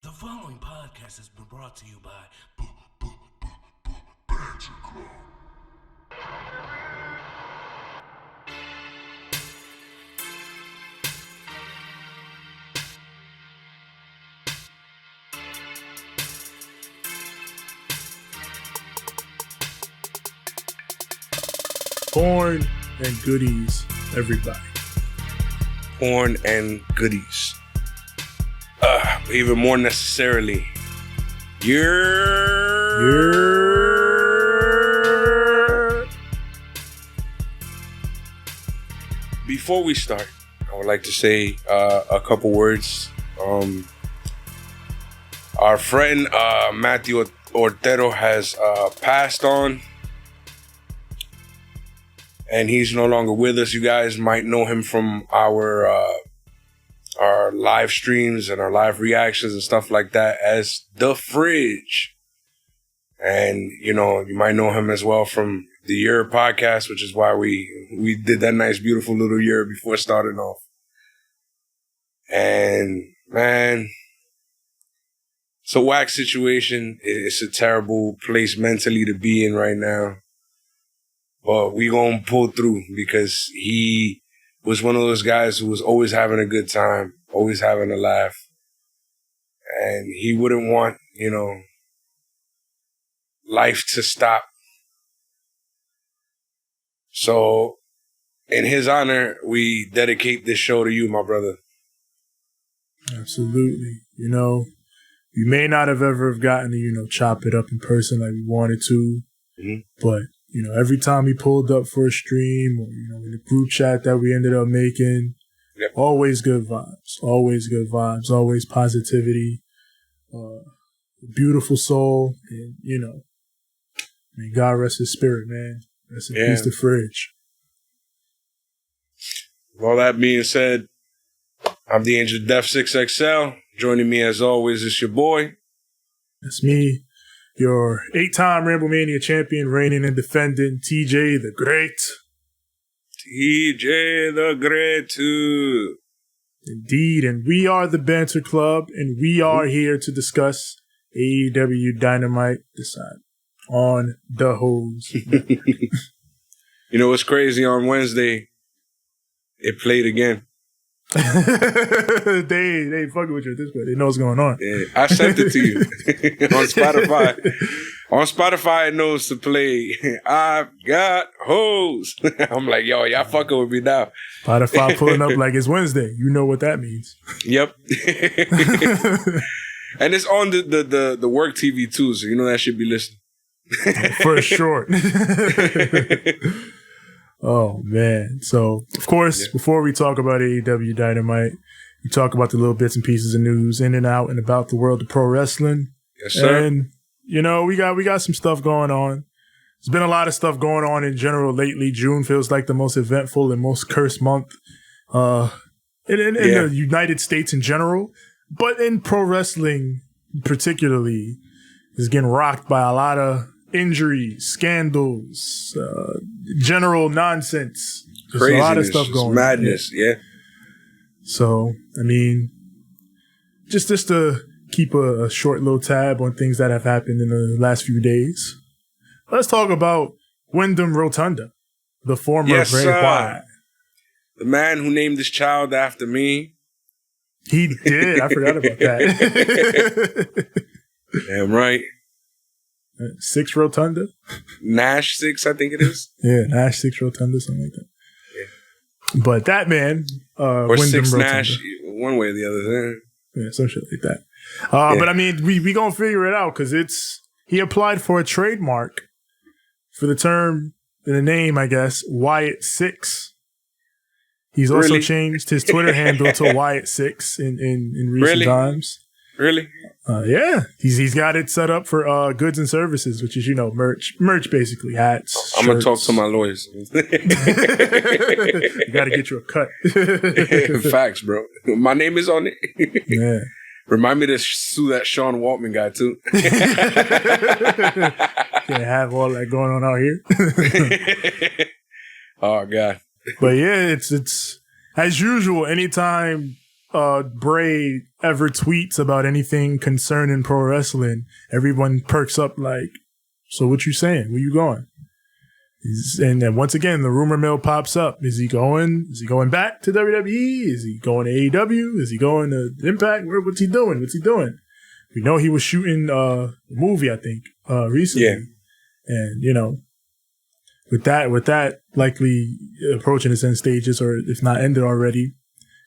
The following podcast has been brought to you by Banter Club. Porn and goodies, everybody. Porn and goodies. Even more necessarily, Before we start, I would like to say a couple words. Our friend Matthew Ortero has passed on, and he's no longer with us. You guys might know him from our live streams and our live reactions and stuff like that as The Fridge. And, you know, you might know him as well from the Year podcast, which is why we did that nice, beautiful little year before starting off. And, man, it's a whack situation. It's a terrible place mentally to be in right now. But we gonna pull through because he was one of those guys who was always having a good time, always having a laugh. And he wouldn't want, you know, life to stop. So, in his honor, we dedicate this show to you, my brother. Absolutely. You know, we may not have ever gotten to, you know, chop it up in person like we wanted to, but you know, every time he pulled up for a stream or, you know, in the group chat that we ended up making, always good vibes, always positivity, beautiful soul, and, you know, may God rest his spirit, man. Rest in peace to Fridge. With all that being said, I'm the Angel of Death 6XL. Joining me as always is your boy. That's me. Your 8-time Ramblemania champion, reigning and defending, TJ the Great. TJ the Great, too. Indeed, and we are the Banter Club, and we are here to discuss AEW Dynamite Decide on the hose. You know what's crazy? On Wednesday, it played again. they fucking with you at this point. They know what's going on. Yeah, I sent it to you on Spotify. On Spotify, it knows to play I've Got Hoes. I'm like, yo, y'all fucking with me now. Spotify pulling up like it's Wednesday. You know what that means. Yep. And it's on the work TV too, so you know that should be listening. For sure. Oh, man. So, of course, before we talk about AEW Dynamite, we talk about the little bits and pieces of news in and out and about the world of pro wrestling. Yes, sir. And, you know, we got some stuff going on. There's been a lot of stuff going on in general lately. June feels like the most eventful and most cursed month in the United States in general. But in pro wrestling particularly, is getting rocked by a lot of injuries, scandals, general nonsense. There's a lot of stuff going madness, on. Yeah. So, I mean, just to keep a short little tab on things that have happened in the last few days, let's talk about Windham Rotunda, the former Bray Wyatt. The man who named his child after me. He did. I forgot about that. Damn right. 6 Rotunda? Nash 6, I think it is. Yeah, Nash 6 Rotunda, something like that. Yeah. But that man, or Windham 6 Rotunda. Nash, one way or the other. Yeah, some shit like that. But I mean, we gonna figure it out because he applied for a trademark for the term, the name, I guess, Wyatt 6. He's also changed his Twitter handle to Wyatt 6 in recent times. Really? Yeah, he's got it set up for goods and services, which is, you know, merch basically, hats. I'm gonna talk to my lawyers. You gotta get you a cut. Facts, bro. My name is on it. Yeah. Remind me to sue that Sean Waltman guy too. Can't have all that going on out here. Oh God. But yeah, it's as usual. Anytime Bray ever tweets about anything concerning pro wrestling, everyone perks up like, so what you saying? Where you going? And then once again, the rumor mill pops up. Is he going back to WWE? Is he going to AEW? Is he going to Impact? What's he doing? We know he was shooting a movie, I think, recently. Yeah. And, you know, with that likely approaching its end stages, or if not ended already,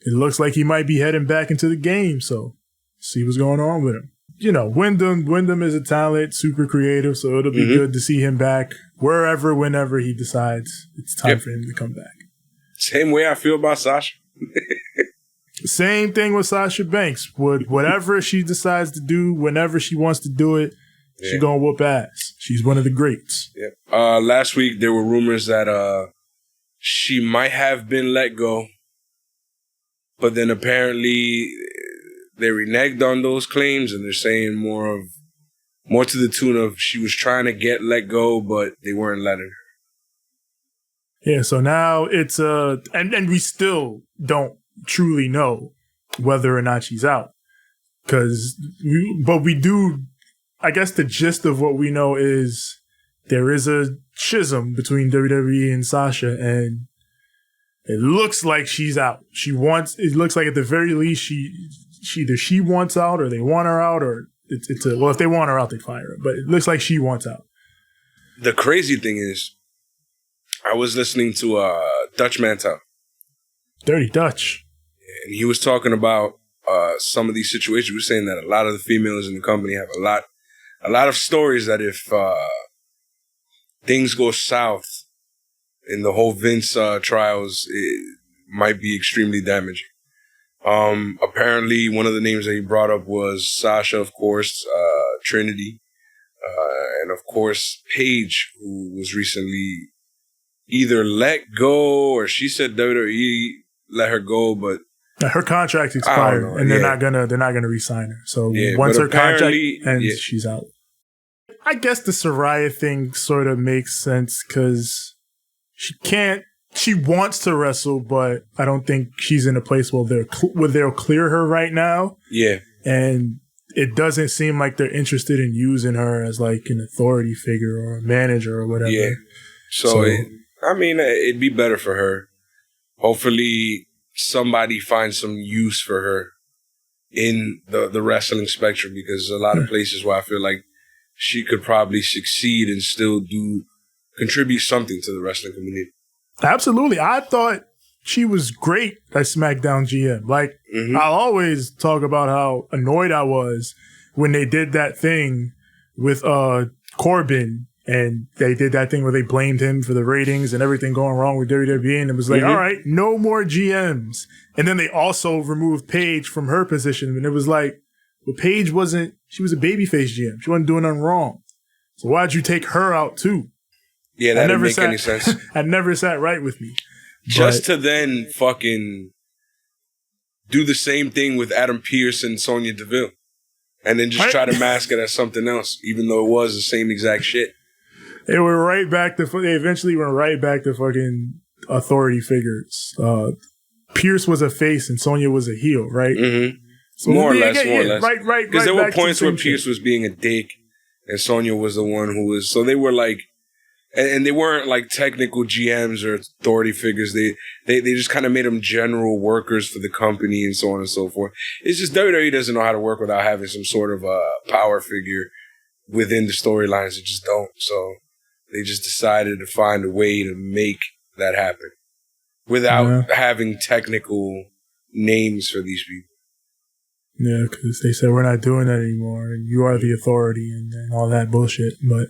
it looks like he might be heading back into the game. So see what's going on with him. You know, Windham is a talent, super creative, so it'll be good to see him back wherever, whenever he decides it's time for him to come back. Same way I feel about Sasha. Same thing with Sasha Banks. Whatever she decides to do, whenever she wants to do it, she's gonna whoop ass. She's one of the greats. Yeah. Last week there were rumors that she might have been let go, but then apparently they reneged on those claims, and they're saying more to the tune of she was trying to get let go, but they weren't letting her. Yeah, so now it's and we still don't truly know whether or not she's out, but we do. I guess the gist of what we know is there is a schism between WWE and Sasha, and it looks like she's out. It looks like at the very least she wants out, or they want her out, or well, if they want her out, they fire her. But it looks like she wants out. The crazy thing is, I was listening to Dutch Mantel. Dirty Dutch. And he was talking about some of these situations. He was saying that a lot of the females in the company have a lot of stories that if things go south in the whole Vince trials, it might be extremely damaging. Apparently, one of the names that he brought up was Sasha, of course, Trinity, and of course, Paige, who was recently either let go or she said WWE let her go, but her contract expired, and they're not gonna re-sign her. So once her contract ends, she's out. I guess the Saraya thing sort of makes sense because she wants to wrestle, but I don't think she's in a place where they'll clear her right now. Yeah. And it doesn't seem like they're interested in using her as like an authority figure or a manager or whatever. Yeah. So it'd be better for her. Hopefully somebody finds some use for her in the wrestling spectrum, because there's a lot of places where I feel like she could probably succeed and still contribute something to the wrestling community. Absolutely. I thought she was great at SmackDown GM. Like, I'll always talk about how annoyed I was when they did that thing with Corbin, and they did that thing where they blamed him for the ratings and everything going wrong with WWE, and it was like, all right, no more GMs. And then they also removed Paige from her position, and it was like, well, Paige she was a babyface GM. She wasn't doing nothing wrong. So why'd you take her out too? Yeah, that didn't make any sense. That never sat right with me. Just to then fucking do the same thing with Adam Pearce and Sonya Deville, and then just try to mask it as something else, even though it was the same exact shit. They eventually went right back to fucking authority figures. Pierce was a face and Sonya was a heel, right? Mm-hmm. So more or less. Right. Because there were points where Pierce was being a dick and Sonya was the one who was. So they were like, and they weren't like technical GMs or authority figures. They just kind of made them general workers for the company and so on and so forth. It's just WWE doesn't know how to work without having some sort of power figure within the storylines. They just don't. So they just decided to find a way to make that happen without having technical names for these people. Yeah, because they said we're not doing that anymore, and you are the authority and all that bullshit. But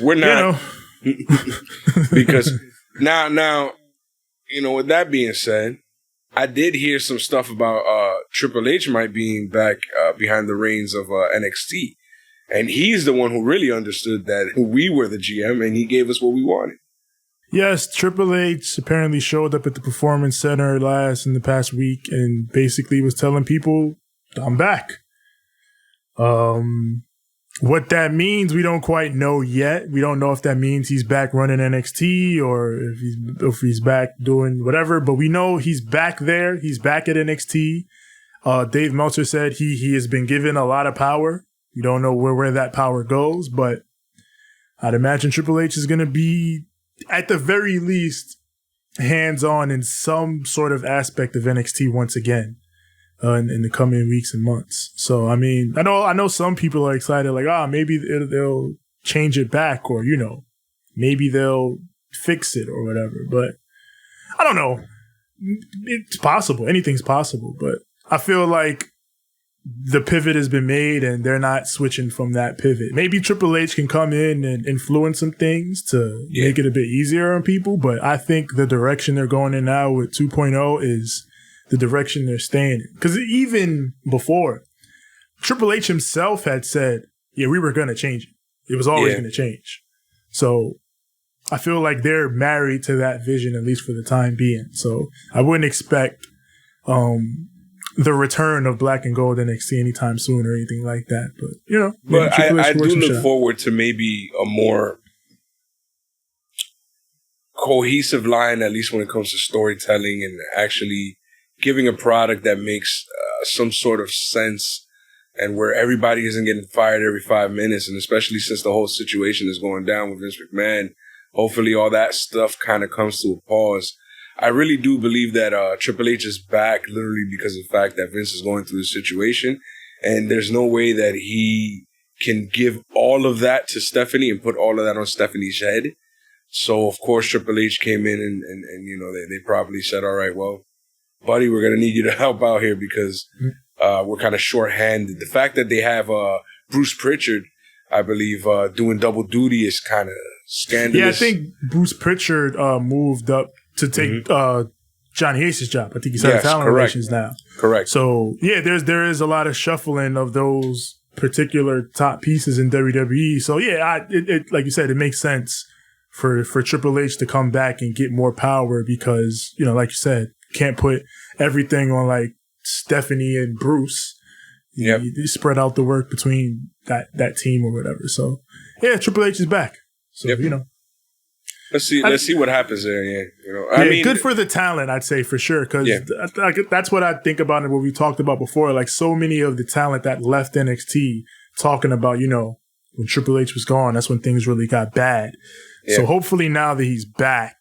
we're not, because now, with that being said, I did hear some stuff about Triple H might being back behind the reins of NXT, and he's the one who really understood that we were the GM, and he gave us what we wanted. Yes, Triple H apparently showed up at the Performance Center in the past week and basically was telling people, I'm back. What that means, we don't quite know yet. We don't know if that means he's back running NXT or if he's back doing whatever. But we know he's back there. He's back at NXT. Dave Meltzer said he has been given a lot of power. We don't know where that power goes, but I'd imagine Triple H is going to be, at the very least, hands-on in some sort of aspect of NXT once again. In the coming weeks and months. So, I mean, I know some people are excited, like, maybe they'll change it back, or, maybe they'll fix it or whatever. But I don't know. It's possible. Anything's possible. But I feel like the pivot has been made and they're not switching from that pivot. Maybe Triple H can come in and influence some things to make it a bit easier on people. But I think the direction they're going in now with 2.0 is the direction they're staying in. Because even before, Triple H himself had said, we were going to change it. It was always going to change. So I feel like they're married to that vision, at least for the time being. So I wouldn't expect the return of Black and Gold NXT anytime soon or anything like that. But, but I do look forward to maybe a more cohesive line, at least when it comes to storytelling and actually giving a product that makes some sort of sense and where everybody isn't getting fired every 5 minutes. And especially since the whole situation is going down with Vince McMahon, hopefully all that stuff kind of comes to a pause. I really do believe that Triple H is back literally because of the fact that Vince is going through the situation. And there's no way that he can give all of that to Stephanie and put all of that on Stephanie's head. So, of course, Triple H came in and they probably said, all right, well, buddy, we're going to need you to help out here because we're kind of short-handed. The fact that they have Bruce Pritchard, I believe, doing double duty is kind of scandalous. Yeah, I think Bruce Pritchard moved up to take Johnny Ace's job. I think he's had talent relations now. Correct. So, there is a lot of shuffling of those particular top pieces in WWE. So, it like you said, it makes sense for Triple H to come back and get more power because, like you said, can't put everything on like Stephanie and Bruce. You spread out the work between that team or whatever. So Triple H is back. So let's see what happens there. I mean, good for the talent, I'd say for sure. Because that's what I think about and what we talked about before. Like so many of the talent that left NXT talking about, when Triple H was gone, that's when things really got bad. Yeah. So hopefully now that he's back,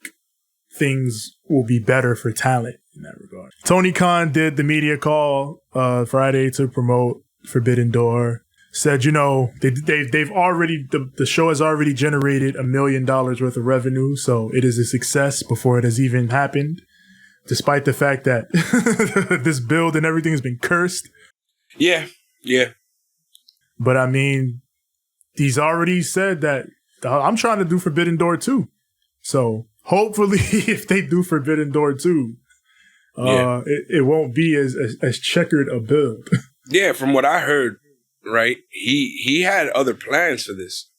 things will be better for talent in that regard. Tony Khan did the media call Friday to promote Forbidden Door. Said, they've already the show has already generated $1 million worth of revenue, so it is a success before it has even happened. Despite the fact that this build and everything has been cursed. Yeah. But I mean, he's already said that I'm trying to do Forbidden Door too. So hopefully, if they do Forbidden Door too, it won't be as checkered a build. Yeah, from what I heard, right, he had other plans for this.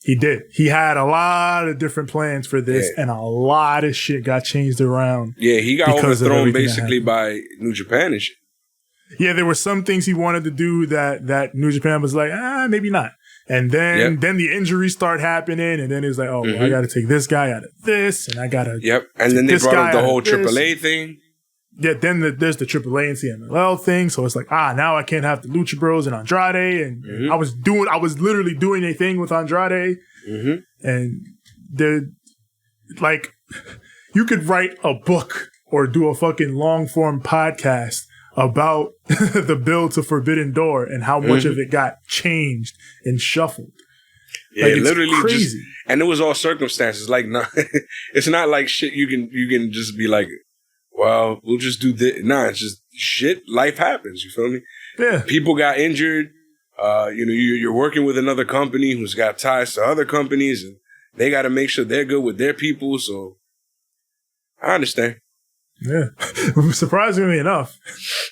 He did. He had a lot of different plans for this, and a lot of shit got changed around. Yeah, he got overthrown basically by New Japan and shit. Yeah, there were some things he wanted to do that New Japan was like, maybe not. And then the injuries start happening, and then it's like, well, I got to take this guy out of this, and I got to and then they brought up the whole AAA thing. Yeah, then there's the AAA and CMLL thing, so it's like, now I can't have the Lucha Bros and Andrade, and I was literally doing a thing with Andrade, and they're like, you could write a book or do a fucking long form podcast about the build to Forbidden Door and how much of it got changed and shuffled. Yeah, like, literally crazy. And it was all circumstances. Like, no, it's not like shit you can just be like, well, we'll just do this. Nah, it's just shit. Life happens. You feel me? Yeah. People got injured. You're working with another company who's got ties to other companies, and they got to make sure they're good with their people. So I understand. Yeah. Surprisingly enough,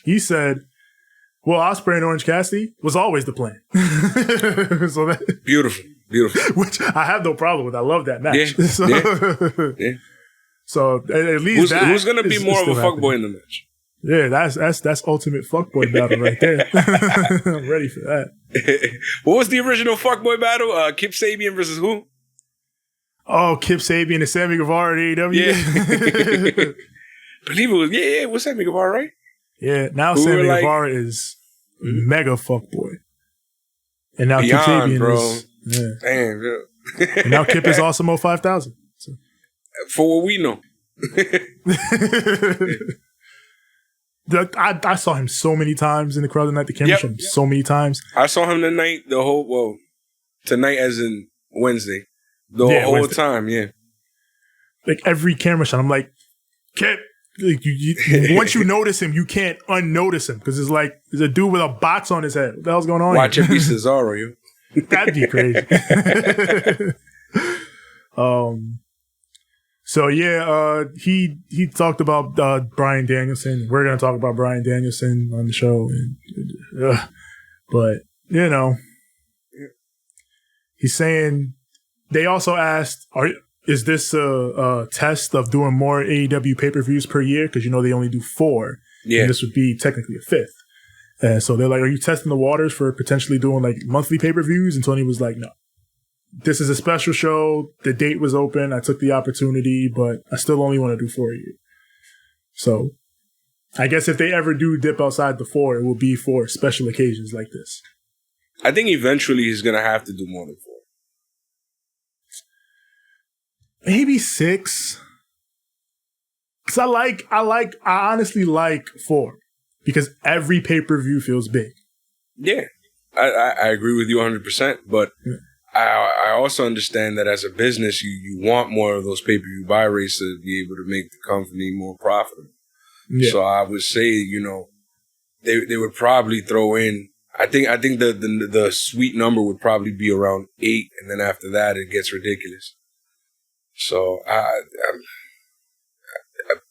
he said, well, Ospreay and Orange Cassidy was always the plan. So Beautiful. Which I have no problem with. I love that match. Yeah. So at least who's going to be more of a fuckboy in the match? Yeah, that's ultimate fuckboy battle right there. I'm ready for that. What was the original fuckboy battle? Kip Sabian versus who? Oh, Kip Sabian and Sammy Guevara at AEW. Yeah. Believe it was, it was Sammy Guevara, right? Yeah, now Who Sammy like, Guevara is mega fuckboy. And now Beyond, Kip Sabian bro. is... Yeah. Damn, bro. And now Kip is Awesome 5000. So. For what we know. I saw him so many times in the crowd tonight. The camera showed him so many times. I saw him tonight, tonight as in Wednesday. The whole Wednesday. Time, yeah. Like every camera shot, I'm like, Kip. Like once you notice him, you can't unnotice him because it's like there's a dude with a box on his head. What the hell's going on? Watch it be Cesaro, you. That'd be crazy. So yeah, he talked about Bryan Danielson. We're gonna talk about Bryan Danielson on the show, but you know, he's saying they also asked, is this a test of doing more AEW pay-per-views per year? Because you know they only do 4, and this would be technically a 5th. And so they're like, are you testing the waters for potentially doing like monthly pay-per-views? And Tony was like, no. This is a special show. The date was open. I took the opportunity, but I still only want to do 4 a year. So I guess if they ever do dip outside the 4, it will be for special occasions like this. I think eventually he's going to have to do more than 4. Maybe 6. Because I honestly like 4. Because every pay-per-view feels big. Yeah. I agree with you 100%, but I also understand that as a business, you want more of those pay-per-view buy rates to be able to make the company more profitable. Yeah. So I would say, you know, they would probably throw in, I think the sweet number would probably be around 8, and then after that, it gets ridiculous. So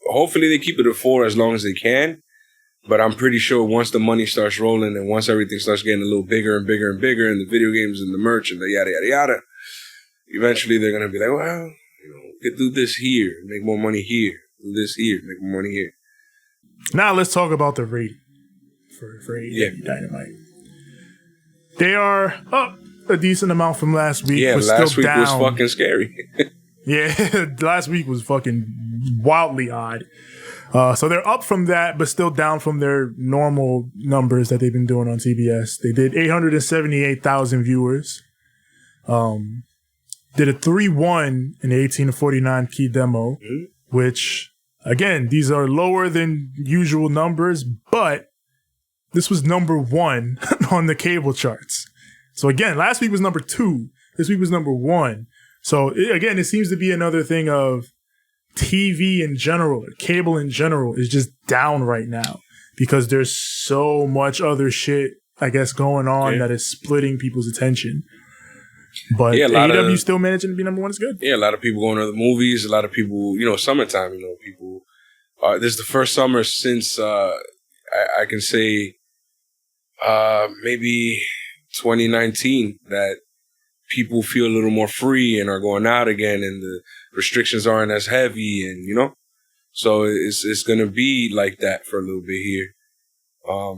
hopefully they keep it at 4 as long as they can. But I'm pretty sure once the money starts rolling and once everything starts getting a little bigger and bigger and bigger, and the video games and the merch and the yada, yada, yada, eventually they're going to be like, well, you know, we could do this here, make more money here, do this here, make more money here. Now let's talk about the rating for AEW Dynamite. They are up a decent amount from last week. Yeah, last week was fucking scary. Yeah, last week was fucking wildly odd. So they're up from that, but still down from their normal numbers that they've been doing on TBS. They did 878,000 viewers. Did a 3-1 in the 18 to 49 key demo, which, again, these are lower than usual numbers, but this was number 1 on the cable charts. So again, last week was number 2. This week was number 1. So again, it seems to be another thing of TV in general, or cable in general, is just down right now because there's so much other shit, I guess, going on that is splitting people's attention. But AEW still managing to be number 1 is good. Yeah, a lot of people going to the movies. A lot of people, you know, summertime, you know, people. This is the first summer since I can say maybe 2019 that people feel a little more free and are going out again, and the restrictions aren't as heavy, and you know, so it's gonna be like that for a little bit here. I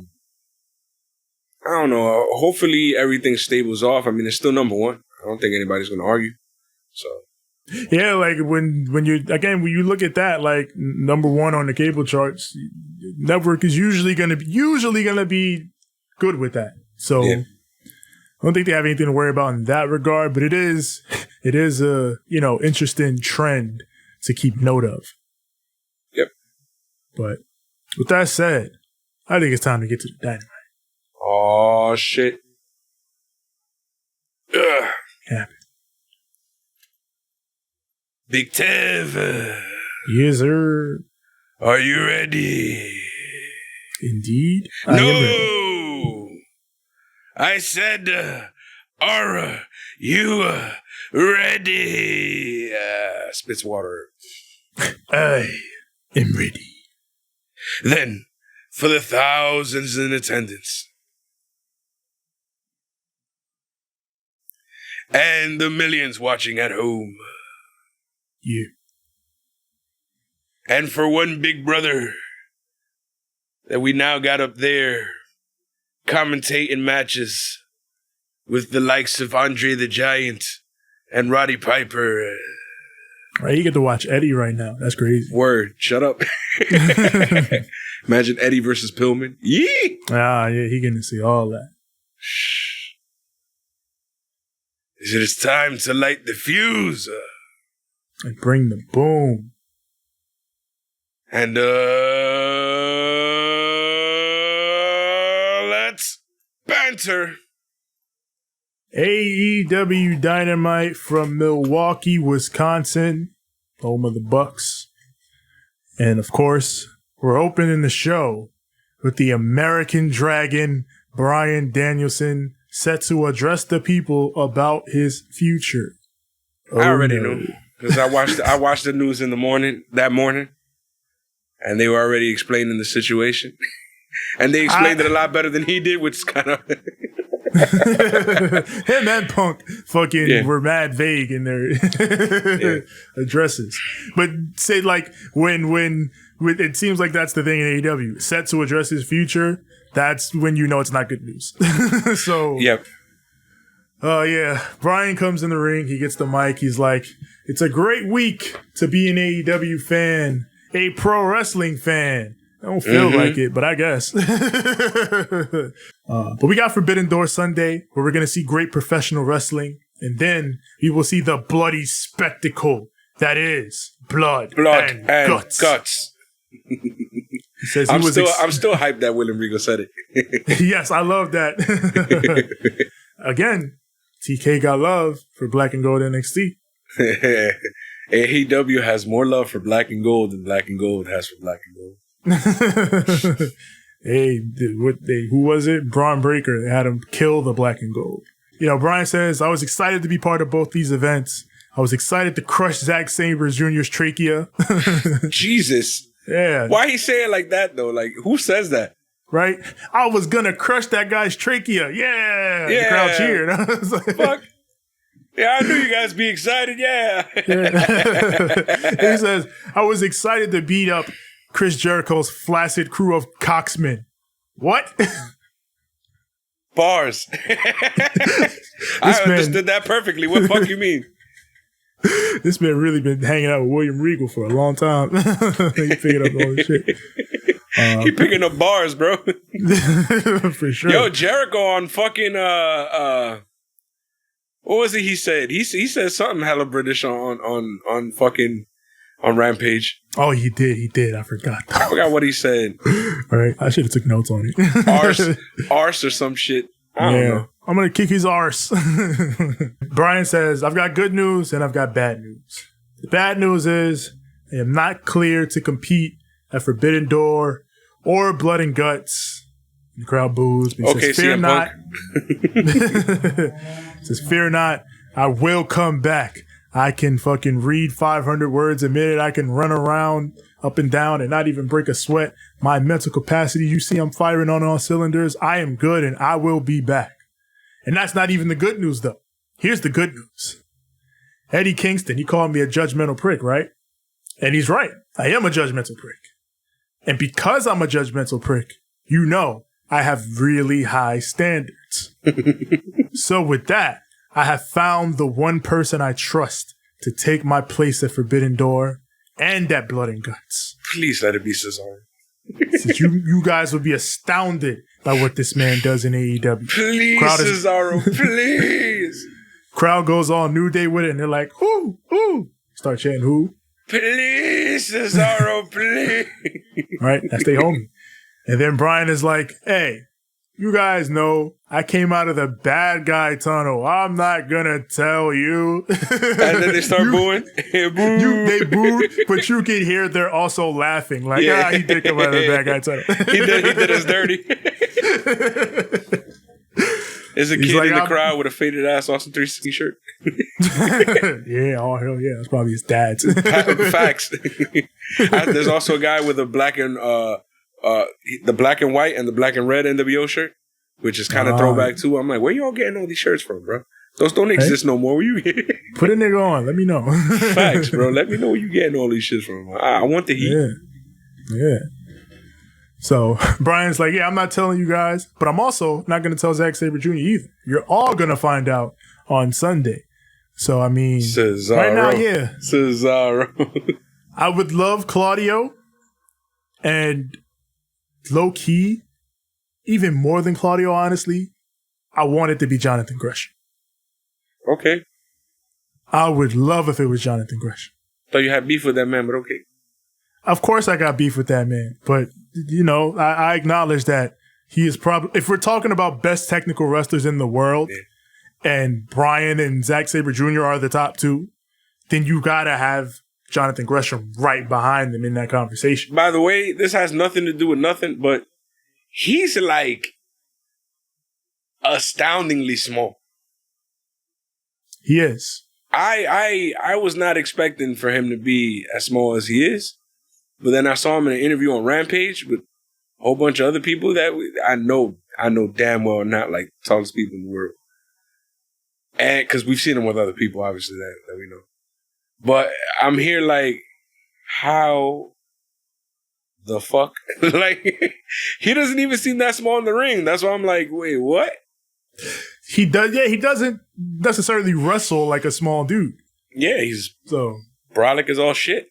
don't know. Hopefully everything stables off. I mean, it's still number 1. I don't think anybody's gonna argue. So yeah, like when you look at that, like number 1 on the cable charts, network is usually gonna be good with that. So. Yeah. I don't think they have anything to worry about in that regard, but it is a, you know, interesting trend to keep note of. Yep. But with that said, I think it's time to get to the Dynamite. Oh shit. Ugh. Yeah. Big Tev. Yes, sir. Are you ready? Indeed. No. I said, are you ready? Spits water. I am ready. Then, for the thousands in attendance and the millions watching at home. You. And for one big brother that we now got up there commentating matches with the likes of Andre the Giant and Roddy Piper. Right, you get to watch Eddie right now. That's crazy. Word. Shut up. Imagine Eddie versus Pillman. Yee! Yeah, he getting to see all that. Shh. It is time to light the fuse. And bring the boom. And let's banter. AEW Dynamite from Milwaukee, Wisconsin, home of the Bucks. And of course, we're opening the show with the American Dragon, Bryan Danielson, set to address the people about his future. I already knew, because I watched the news in the morning, and they were already explaining the situation. And they explained it a lot better than he did, which is kind of... Him and Punk fucking were mad vague in their addresses. But say like when it seems like that's the thing in AEW, set to address his future, that's when you know it's not good news. So yep. Bryan comes in the ring, he gets the mic, he's like, it's a great week to be an AEW fan, a pro wrestling fan. I don't feel like it, but I guess. But we got Forbidden Door Sunday, where we're going to see great professional wrestling. And then we will see the bloody spectacle that is blood and guts. He says I'm still hyped that William Regal said it. Yes, I love that. Again, TK got love for Black and Gold NXT. AEW has more love for Black and Gold than Black and Gold has for Black and Gold. Who was it? Braun Breaker. They had him kill the Black and Gold. You know, Bryan says, I was excited to be part of both these events. I was excited to crush Zack Sabre Jr.'s trachea. Jesus. Yeah. Why he say it like that, though? Like, who says that? Right? I was gonna crush that guy's trachea. Yeah. The crowd cheered. I was like, fuck. Yeah, I knew you guys be excited. Yeah. He says, I was excited to beat up Chris Jericho's flaccid crew of cocksmen. What? Bars. I understood that perfectly. What the fuck you mean? This man really been hanging out with William Regal for a long time. He picking up all this shit. He picking up bars, bro. For sure. Yo, Jericho on fucking what was it he said? He said something hella British on fucking on Rampage. Oh, he did. I forgot. I forgot what he said. All right, I should have took notes on it. Arse or some shit. I don't know. I'm gonna kick his arse. Bryan says, I've got good news and I've got bad news. The bad news is I am not clear to compete at Forbidden Door or Blood and Guts. The crowd boos. He says, fear not. He says, fear not, I will come back. I can fucking read 500 words a minute. I can run around up and down and not even break a sweat. My mental capacity, you see I'm firing on all cylinders. I am good and I will be back. And that's not even the good news, though. Here's the good news. Eddie Kingston, he called me a judgmental prick, right? And he's right. I am a judgmental prick. And because I'm a judgmental prick, you know I have really high standards. So with that, I have found the one person I trust to take my place at Forbidden Door and at Blood and Guts. Please let it be Cesaro. You guys would be astounded by what this man does in AEW. Please, Cesaro, please. Crowd goes all New Day with it, and they're like, "Who? Who?" Start chanting, "Who?" Please, Cesaro, please. Right, that's their homie. And then Bryan is like, "Hey, you guys know I came out of the bad guy tunnel. I'm not gonna tell you." And then they start booing. They booed, but you can hear they're also laughing. Like, he did come out of the bad guy tunnel. He did us dirty. There's a kid like, in the crowd with a faded ass Austin 360 shirt. Yeah, oh hell yeah, that's probably his dad's. Facts. There's also a guy with a black and the black and white and the black and red NWO shirt, which is kind of throwback too. I'm like, where y'all getting all these shirts from, bro? Those don't exist no more. Where you get? Put a nigga on. Let me know. Facts, bro. Let me know where you getting all these shits from. I want the heat. Yeah. So Bryan's like, yeah, I'm not telling you guys, but I'm also not going to tell Zack Sabre Jr. either. You're all going to find out on Sunday. So, I mean, Cesaro. Right now, yeah. Cesaro. I would love Claudio, and low-key, even more than Claudio, honestly, I want it to be Jonathan Gresham. Okay. I would love if it was Jonathan Gresham. Thought you had beef with that man, but okay. Of course I got beef with that man, but, you know, I acknowledge that he is probably, if we're talking about best technical wrestlers in the world, and Bryan and Zack Sabre Jr. are the top two, then you gotta have Jonathan Gresham right behind them in that conversation. By the way, this has nothing to do with nothing, but he's like astoundingly small. He is. I was not expecting for him to be as small as he is, but then I saw him in an interview on Rampage with a whole bunch of other people that I know damn well not like the tallest people in the world. And because we've seen him with other people, obviously, that we know. But I'm here like, how the fuck? Like, he doesn't even seem that small in the ring. That's why I'm like, wait, what? He does. Yeah, he doesn't necessarily wrestle like a small dude. Yeah, he's so brolic as all shit.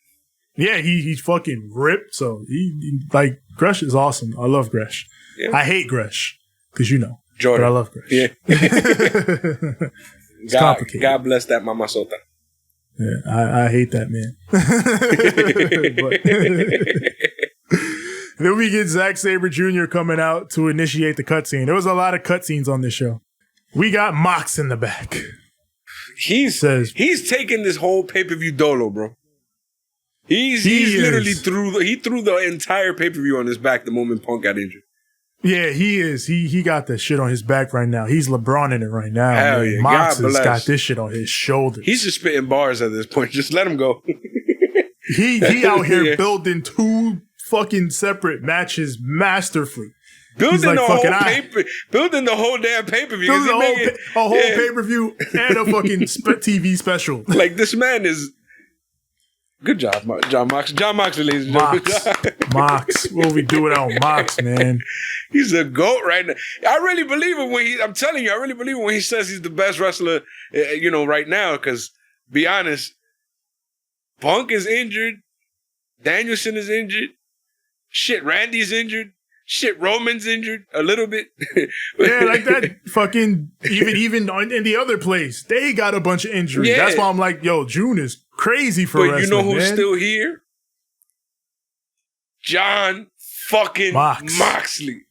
Yeah, he's fucking ripped. So he like Gresh is awesome. I love Gresh. Yeah. I hate Gresh because you know Jordan. But I love Gresh. Yeah. It's complicated. God bless that mama sota. Yeah, I hate that man. Then we get Zack Sabre Jr. coming out to initiate the cutscene. There was a lot of cutscenes on this show. We got Mox in the back. He's taking this whole pay-per-view dolo, bro. He's literally threw the entire pay-per-view on his back the moment Punk got injured. Yeah, he is. He got the shit on his back right now. He's LeBron in it right now. Hell man. yeah. Mox has got this shit on his shoulders. He's just spitting bars at this point. Just let him go. he out here building two fucking separate matches masterfully. Building the whole damn pay-per-view. Building a whole pay-per-view and a fucking TV special. Like, this man is... Good job, John Mox. John Moxley, ladies and gentlemen. Mox. What are we doing on Mox, man? He's a GOAT right now. I really believe it I'm telling you, I really believe it when he says he's the best wrestler, right now, because, be honest, Punk is injured. Danielson is injured. Shit, Randy's injured. Shit, Roman's injured a little bit. Yeah, like that fucking, even in the other place, they got a bunch of injuries. Yeah. That's why I'm like, yo, June is crazy for wrestling, you know who's still here? John fucking Moxley.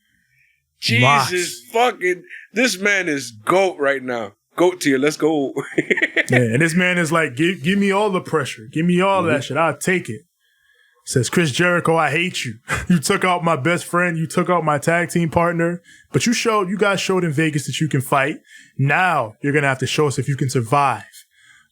Jesus fucking, this man is GOAT right now. GOAT tier, let's go. Yeah, and this man is like, give me all the pressure. Give me all that shit. I'll take it. Says, Chris Jericho, I hate you. You took out my best friend. You took out my tag team partner. But you guys showed in Vegas that you can fight. Now you're going to have to show us if you can survive.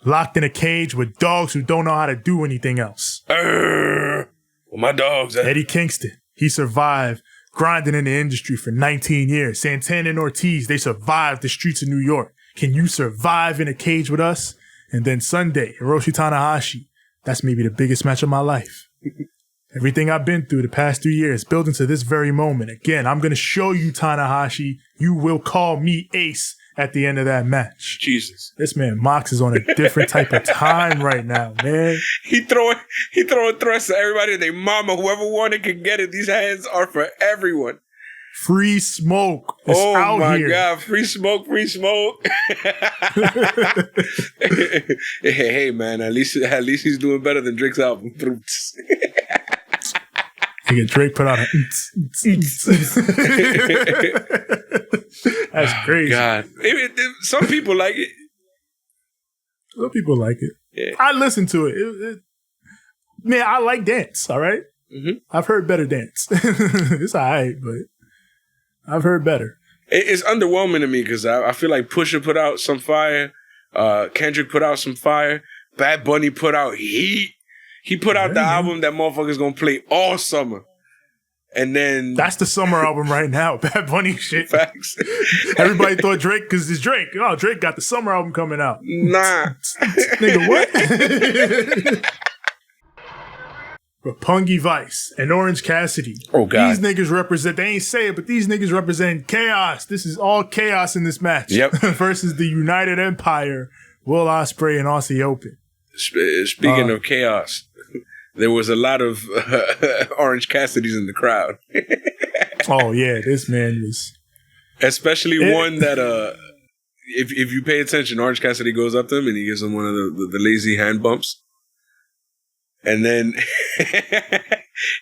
Locked in a cage with dogs who don't know how to do anything else. Well, my dogs. Eddie Kingston, he survived grinding in the industry for 19 years. Santana and Ortiz, they survived the streets of New York. Can you survive in a cage with us? And then Sunday, Hiroshi Tanahashi. That's maybe the biggest match of my life. Everything I've been through the past 3 years, building to this very moment. Again, I'm going to show you, Tanahashi. You will call me Ace at the end of that match. Jesus. This man, Mox, is on a different type of time right now, man. He throwing thrusts at everybody and their mama. Whoever wanted can get it. These hands are for everyone. Free smoke is out here. Oh, my God. Free smoke, free smoke. hey, man. At least he's doing better than Drake's album. Drake put out a... That's crazy. God. Some people like it. Some people like it. Yeah. I listen to it. Man, I like dance, all right? Mm-hmm. I've heard better dance. It's all right, but... I've heard better. It's underwhelming to me because I feel like Pusha put out some fire. Kendrick put out some fire. Bad Bunny put out heat. He put out the album that motherfuckers gonna play all summer. And then... That's the summer album right now. Bad Bunny shit. Facts. Everybody thought Drake, because it's Drake. Oh, Drake got the summer album coming out. Nah. Nigga, what? Roppongi Vice, and Orange Cassidy. Oh, God. These niggas represent, they ain't say it, but these niggas represent chaos. This is all chaos in this match. Yep. Versus the United Empire, Will Ospreay and Aussie Open. Speaking of chaos, there was a lot of Orange Cassidys in the crowd. Oh, yeah, this man was... Especially one that, if you pay attention, Orange Cassidy goes up to him and he gives him one of the lazy hand bumps. And then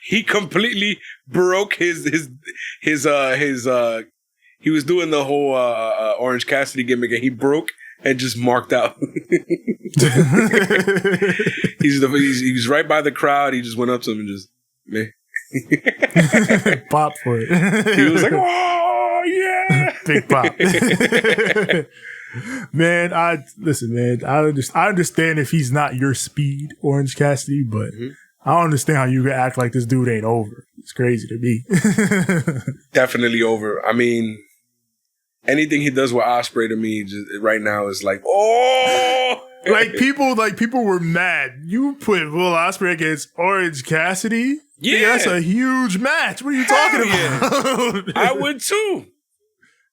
he completely broke his he was doing the whole Orange Cassidy gimmick and he broke and just marked out. He's right by the crowd. He just went up to him and just pop for it. He was like, oh yeah, big pop. Man, I understand if he's not your speed, Orange Cassidy, but I don't understand how you can act like this dude ain't over. It's crazy to me. Definitely over. I mean, anything he does with Ospreay to me right now is like, oh, people were mad. You put Will Ospreay against Orange Cassidy? Yeah, that's a huge match. What are you talking about? I would too.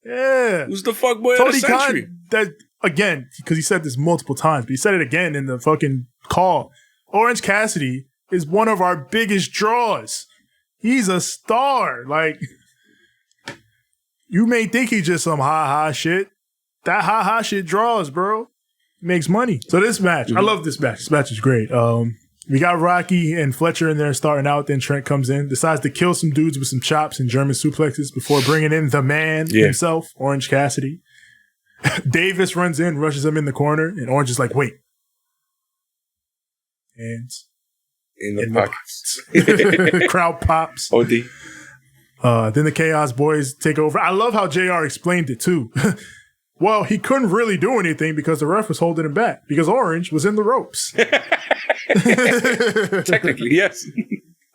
Yeah. Who's the fuckboy of the century? That again, because he said this multiple times, but he said it again in the fucking call. Orange Cassidy is one of our biggest draws. He's a star. Like, you may think he's just some ha-ha shit. That ha-ha shit draws, bro. Makes money. So this match, I love this match. This match is great. We got Rocky and Fletcher in there starting out. Then Trent comes in, decides to kill some dudes with some chops and German suplexes before bringing in the man himself, Orange Cassidy. Davis runs in, rushes him in the corner, and Orange is like, wait. Hands in the pockets. Crowd pops. OD. Then the Chaos Boys take over. I love how JR explained it too. Well, he couldn't really do anything because the ref was holding him back because Orange was in the ropes. Technically, yes.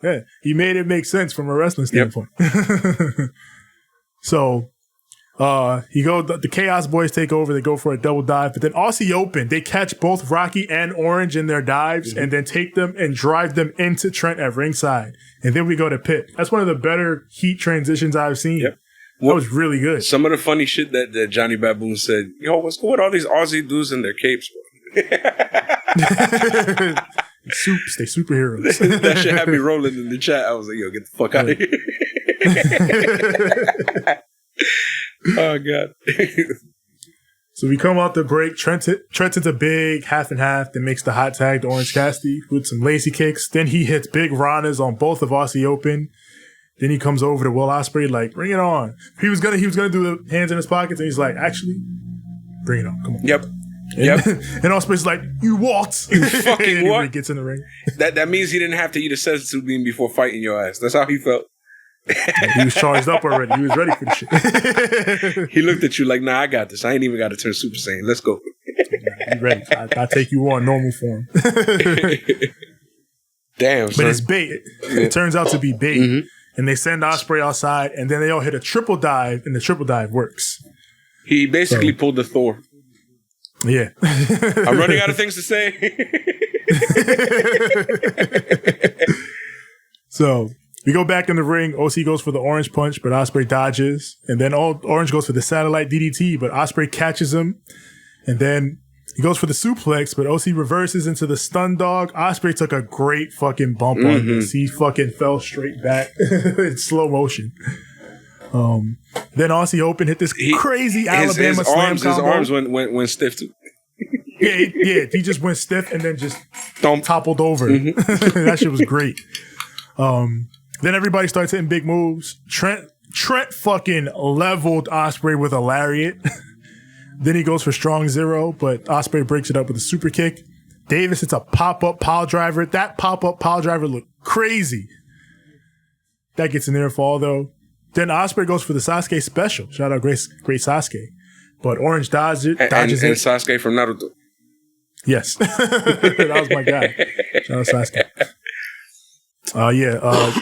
Yeah, he made it make sense from a wrestling standpoint. So, the Chaos Boys take over. They go for a double dive, but then Aussie Open, they catch both Rocky and Orange in their dives and then take them and drive them into Trent at ringside. And then we go to Pit. That's one of the better heat transitions I've seen. Yep. That was really good. Some of the funny shit that Johnny Baboon said, yo, what's going on with all these Aussie dudes in their capes, bro? Soups, they superheroes. That shit had me rolling in the chat. I was like, yo, get the fuck out of here. Oh, God. So we come out the break. Trent hits a big half and half that makes the hot tag to Orange Cassidy with some lazy kicks. Then he hits big Ranas on both of Aussie Open. Then he comes over to Will Ospreay like, bring it on. He was gonna do the hands in his pockets, and he's like, actually, bring it on. Come on. Yep. And Ospreay's like, you walked. You fucking walked. He gets in the ring. That means he didn't have to eat a substitute bean before fighting your ass. That's how he felt. He was charged up already. He was ready for the shit. He looked at you like, nah, I got this. I ain't even got to turn Super Saiyan. Let's go. You ready. I'll take you on normal form. Damn, But it's bait. It turns out to be bait. And they send Ospreay outside, and then they all hit a triple dive, and the triple dive works. He basically pulled the Thor. Yeah. I'm running out of things to say. So we go back in the ring. OC goes for the orange punch, but Ospreay dodges. And then Orange goes for the satellite DDT, but Ospreay catches him. And then he goes for the suplex, but OC reverses into the stun dog. Ospreay took a great fucking bump on this. He fucking fell straight back in slow motion. Then Aussie Open hit this crazy Alabama slam combo. His arms went stiff too. He just went stiff and then just toppled over. That shit was great. Then everybody starts hitting big moves. Trent fucking leveled Ospreay with a lariat. Then he goes for strong zero, but Ospreay breaks it up with a super kick. Davis hits a pop-up pile driver. That pop-up pile driver looked crazy. That gets in there fall though. Then Ospreay goes for the Sasuke special. Shout out great Sasuke. But Orange dodges it. And Sasuke from Naruto. Yes. That was my guy. Shout out Sasuke.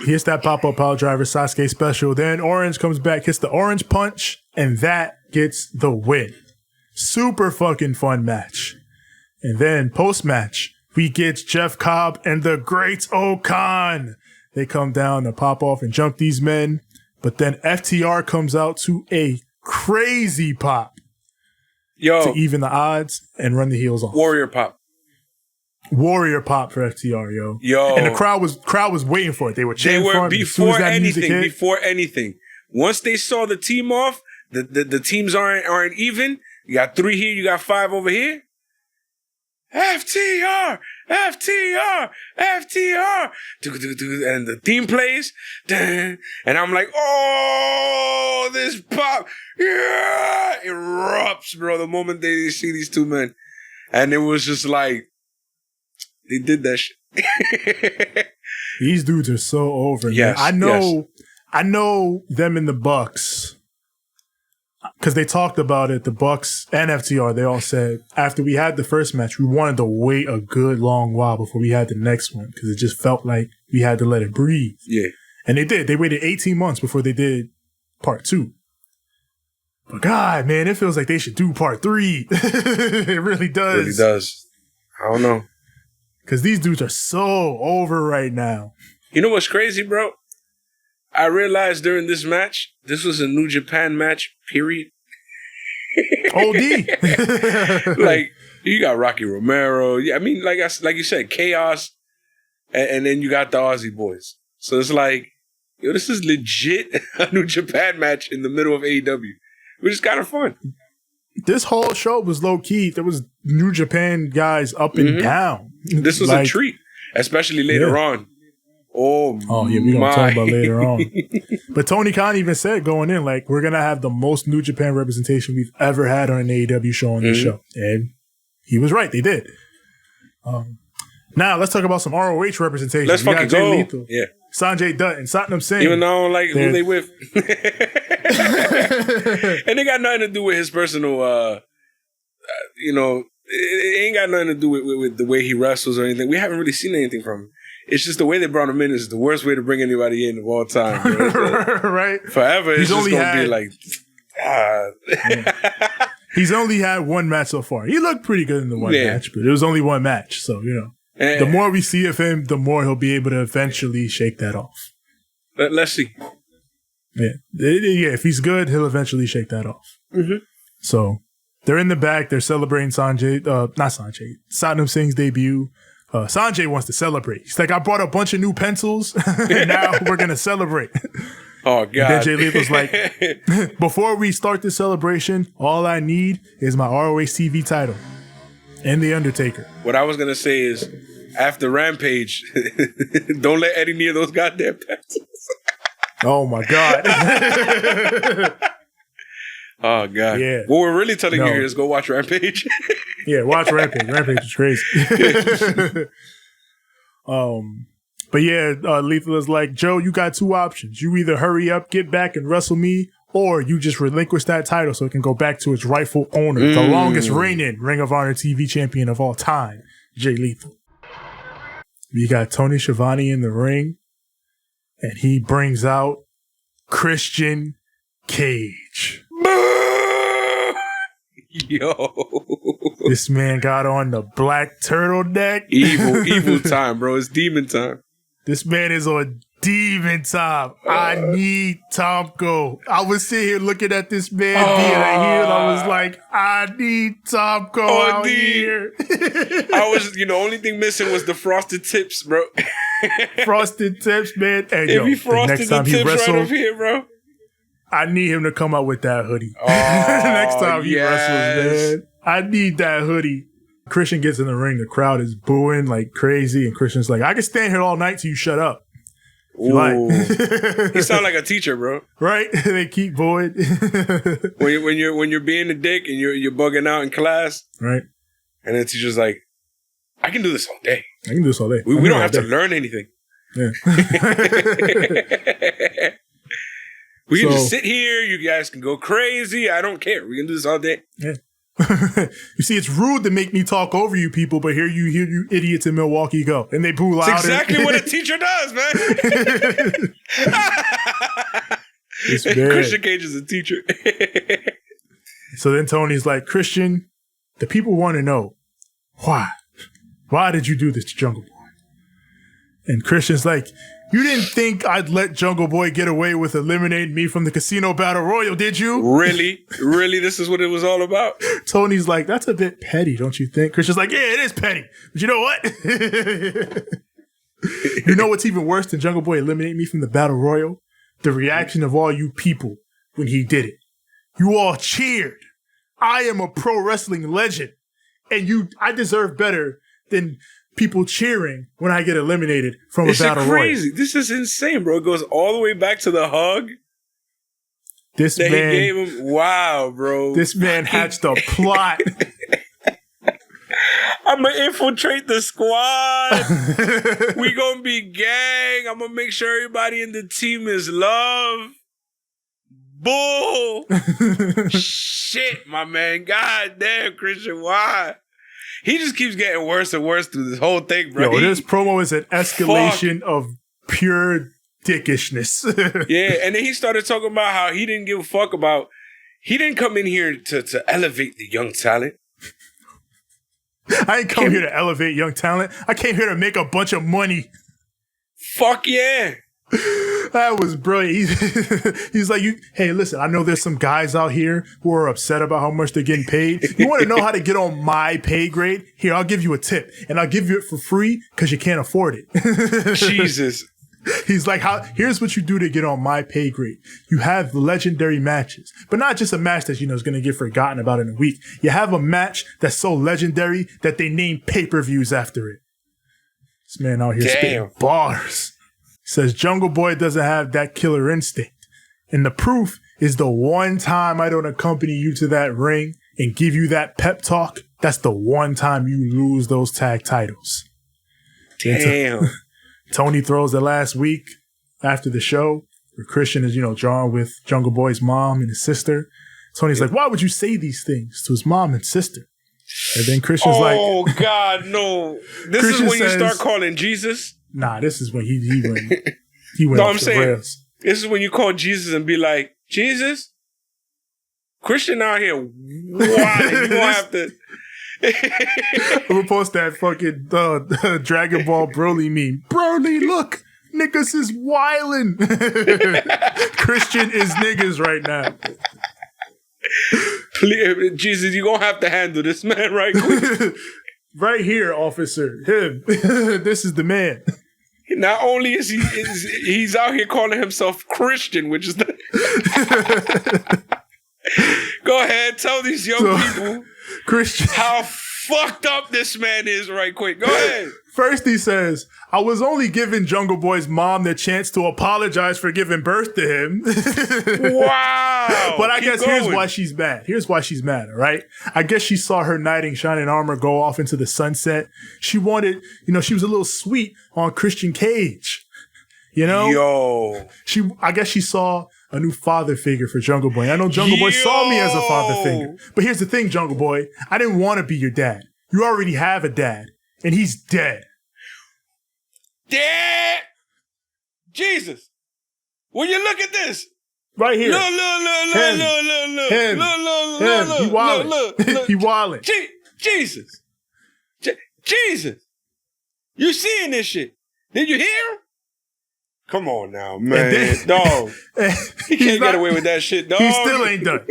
He hits that pop-up pile driver, Sasuke special. Then Orange comes back, hits the orange punch, and that gets the win. Super fucking fun match. And then post-match, we get Jeff Cobb and the Great Okan. They come down to pop off and jump these men. But then FTR comes out to a crazy pop. Yo. To even the odds and run the heels off. Warrior pop for FTR, yo. And the crowd was waiting for it. They were cheering for it before anything. Once they saw the team off, the teams aren't even. You got 3 here, you got 5 over here. FTR. And the theme plays. And I'm like, oh, this pop. Yeah. Erupts, bro, the moment they see these 2 men. And it was just like, they did that shit. These dudes are so over. Yes, man. I know them in the Bucks. Because they talked about it, the Bucks and FTR, they all said, after we had the first match, we wanted to wait a good long while before we had the next one, because it just felt like we had to let it breathe. Yeah. And they did. They waited 18 months before they did part 2. But God, man, it feels like they should do part 3. It really does. It really does. I don't know. Because these dudes are so over right now. You know what's crazy, bro? I realized during this match, this was a New Japan match, period. OD. Like, you got Rocky Romero. I mean, like you said, Chaos. And then you got the Aussie boys. So it's like, yo, this is legit a New Japan match in the middle of AEW, which is kind of fun. This whole show was low-key. There was New Japan guys up and down. This was a treat, especially later on. Oh yeah, we're going to talk about later on. But Tony Khan even said going in, like, we're going to have the most New Japan representation we've ever had on an AEW show on this show. And he was right. They did. Now, let's talk about some ROH representation. Let's fucking go. Lethal, yeah. Sonjay Dutt and Satnam Singh. Even though I don't like who they with. And it got nothing to do with his personal, it ain't got nothing to do with the way he wrestles or anything. We haven't really seen anything from him. It's just the way they brought him in is the worst way to bring anybody in of all time. You know? Right? Forever, it's just going to be like, He's only had 1 match so far. He looked pretty good in the 1 match, but it was only 1 match. So, the more we see of him, the more he'll be able to eventually shake that off. Let's see. Yeah. If he's good, he'll eventually shake that off. Mm-hmm. So, they're in the back. They're celebrating Satnam Singh's debut. Sonjay wants to celebrate. He's like, I brought a bunch of new pencils, and now we're going to celebrate. Oh, God. And then Jay Lethal's like, before we start this celebration, all I need is my ROH TV title and The Undertaker. What I was going to say is, after Rampage, don't let Eddie near those goddamn pencils. Oh, my God. Oh, God. Yeah. What we're really telling you here is go watch Rampage. Yeah, watch Rampage. Rampage is crazy. But yeah, Lethal is like, Joe, you got 2 options. You either hurry up, get back, and wrestle me, or you just relinquish that title so it can go back to its rightful owner, the longest reigning Ring of Honor TV champion of all time, Jay Lethal. We got Tony Schiavone in the ring, and he brings out Christian Cage. Yo. This man got on the black turtleneck. Evil time, bro. It's demon time. This man is on demon time. I need Tomko. I was sitting here looking at this man being a heel, and I was like, I need Tomko out here. The only thing missing was the frosted tips, bro. Frosted tips, man. And if he frosted the tips right over here, bro. I need him to come out with that hoodie. Next time he wrestles, man. I need that hoodie. Christian gets in the ring. The crowd is booing like crazy. And Christian's like, I can stand here all night till you shut up. Ooh. He sound like a teacher, bro. Right? They keep booing. when you're being a dick and you're bugging out in class. Right. And the teacher's like, I can do this all day. I can do this all day. We don't have to learn anything. Yeah. We can just sit here. You guys can go crazy. I don't care. We can do this all day. Yeah. You see, it's rude to make me talk over you people, but here you idiots in Milwaukee go. And they boo louder. That's exactly what a teacher does, man. Christian Cage is a teacher. So then Tony's like, Christian, the people want to know why Why did you do this to Jungle Boy? And Christian's like, you didn't think I'd let Jungle Boy get away with eliminating me from the Casino Battle Royal, did you? Really? Really? This is what it was all about? Tony's like, that's a bit petty, don't you think? Christian's like, yeah, it is petty. But you know what? You know what's even worse than Jungle Boy eliminating me from the Battle Royal? The reaction of all you people when he did it. You all cheered. I am a pro wrestling legend. And I deserve better than people cheering when I get eliminated from a Battle Royal. This is crazy. This is insane, bro. It goes all the way back to the hug this that man, he gave him. Wow, bro. This man hatched a plot. I'm going to infiltrate the squad. We going to be gang. I'm going to make sure everybody in the team is love. Bull. Shit, my man. God damn, Christian. Why? He just keeps getting worse and worse through this whole thing, bro. Yo, this promo is an escalation of pure dickishness. Yeah, and then he started talking about how he didn't give a fuck about... He didn't come in here to elevate the young talent. I ain't come here to elevate young talent. I came here to make a bunch of money. Fuck yeah. That was brilliant. He's like, hey, listen, I know there's some guys out here who are upset about how much they're getting paid. You want to know how to get on my pay grade? Here, I'll give you a tip. And I'll give you it for free because you can't afford it. Jesus. He's like, here's what you do to get on my pay grade. You have legendary matches, but not just a match that, is going to get forgotten about in a week. You have a match that's so legendary that they name pay-per-views after it. This man out here spitting bars. He says Jungle Boy doesn't have that killer instinct. And the proof is the one time I don't accompany you to that ring and give you that pep talk. That's the one time you lose those tag titles. Damn. Toni throws the last week after the show where Christian is, drawn with Jungle Boy's mom and his sister. Tony's like, why would you say these things to his mom and sister? And then Christian's like... Oh, God, no. This Christian is when you start calling Jesus? Nah, this is when he went no, off I'm the saying, rails. This is when you call Jesus and be like, Jesus? Christian out here, why? You don't have to... I'm gonna post that fucking Dragon Ball Broly meme. Broly, look! Niggas is wildin'. Christian is niggas right now. Please, Jesus, you're gonna have to handle this man right quick. Right here, officer. Him. This is the man. Not only is he's out here calling himself Christian, which is the... Go ahead, tell these young people Christian how fucked up this man is right quick. Go ahead. First he says, I was only giving Jungle Boy's mom the chance to apologize for giving birth to him. Wow. But I guess here's why she's mad. Here's why she's mad, all right? I guess she saw her knight in shining armor go off into the sunset. She wanted, she was a little sweet on Christian Cage. Yo. I guess she saw a new father figure for Jungle Boy. I know Jungle Boy saw me as a father figure. But here's the thing, Jungle Boy. I didn't want to be your dad. You already have a dad. And he's dead. Dead? Jesus. When you look at this. Right here. Look. He wildin'. He wildin'. Jesus. Jesus. You seeing this shit? Did you hear? Come on now, man. Dog. He can't get away with that shit, dog. He still ain't done.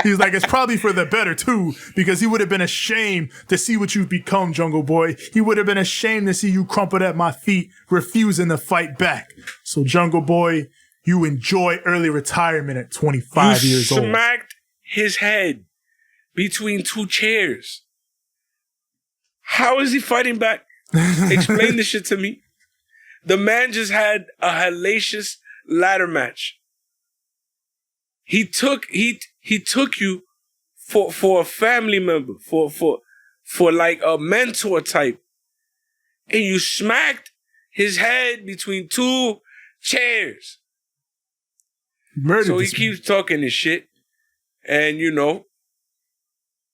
He's like, it's probably for the better, too, because he would have been ashamed to see what you've become, Jungle Boy. He would have been ashamed to see you crumpled at my feet, refusing to fight back. So, Jungle Boy, you enjoy early retirement at 25 years old. You smacked his head between two chairs. How is he fighting back? Explain this shit to me. The man just had a hellacious ladder match. He took you for a family member, for like a mentor type. And you smacked his head between two chairs. So he keeps talking his shit. And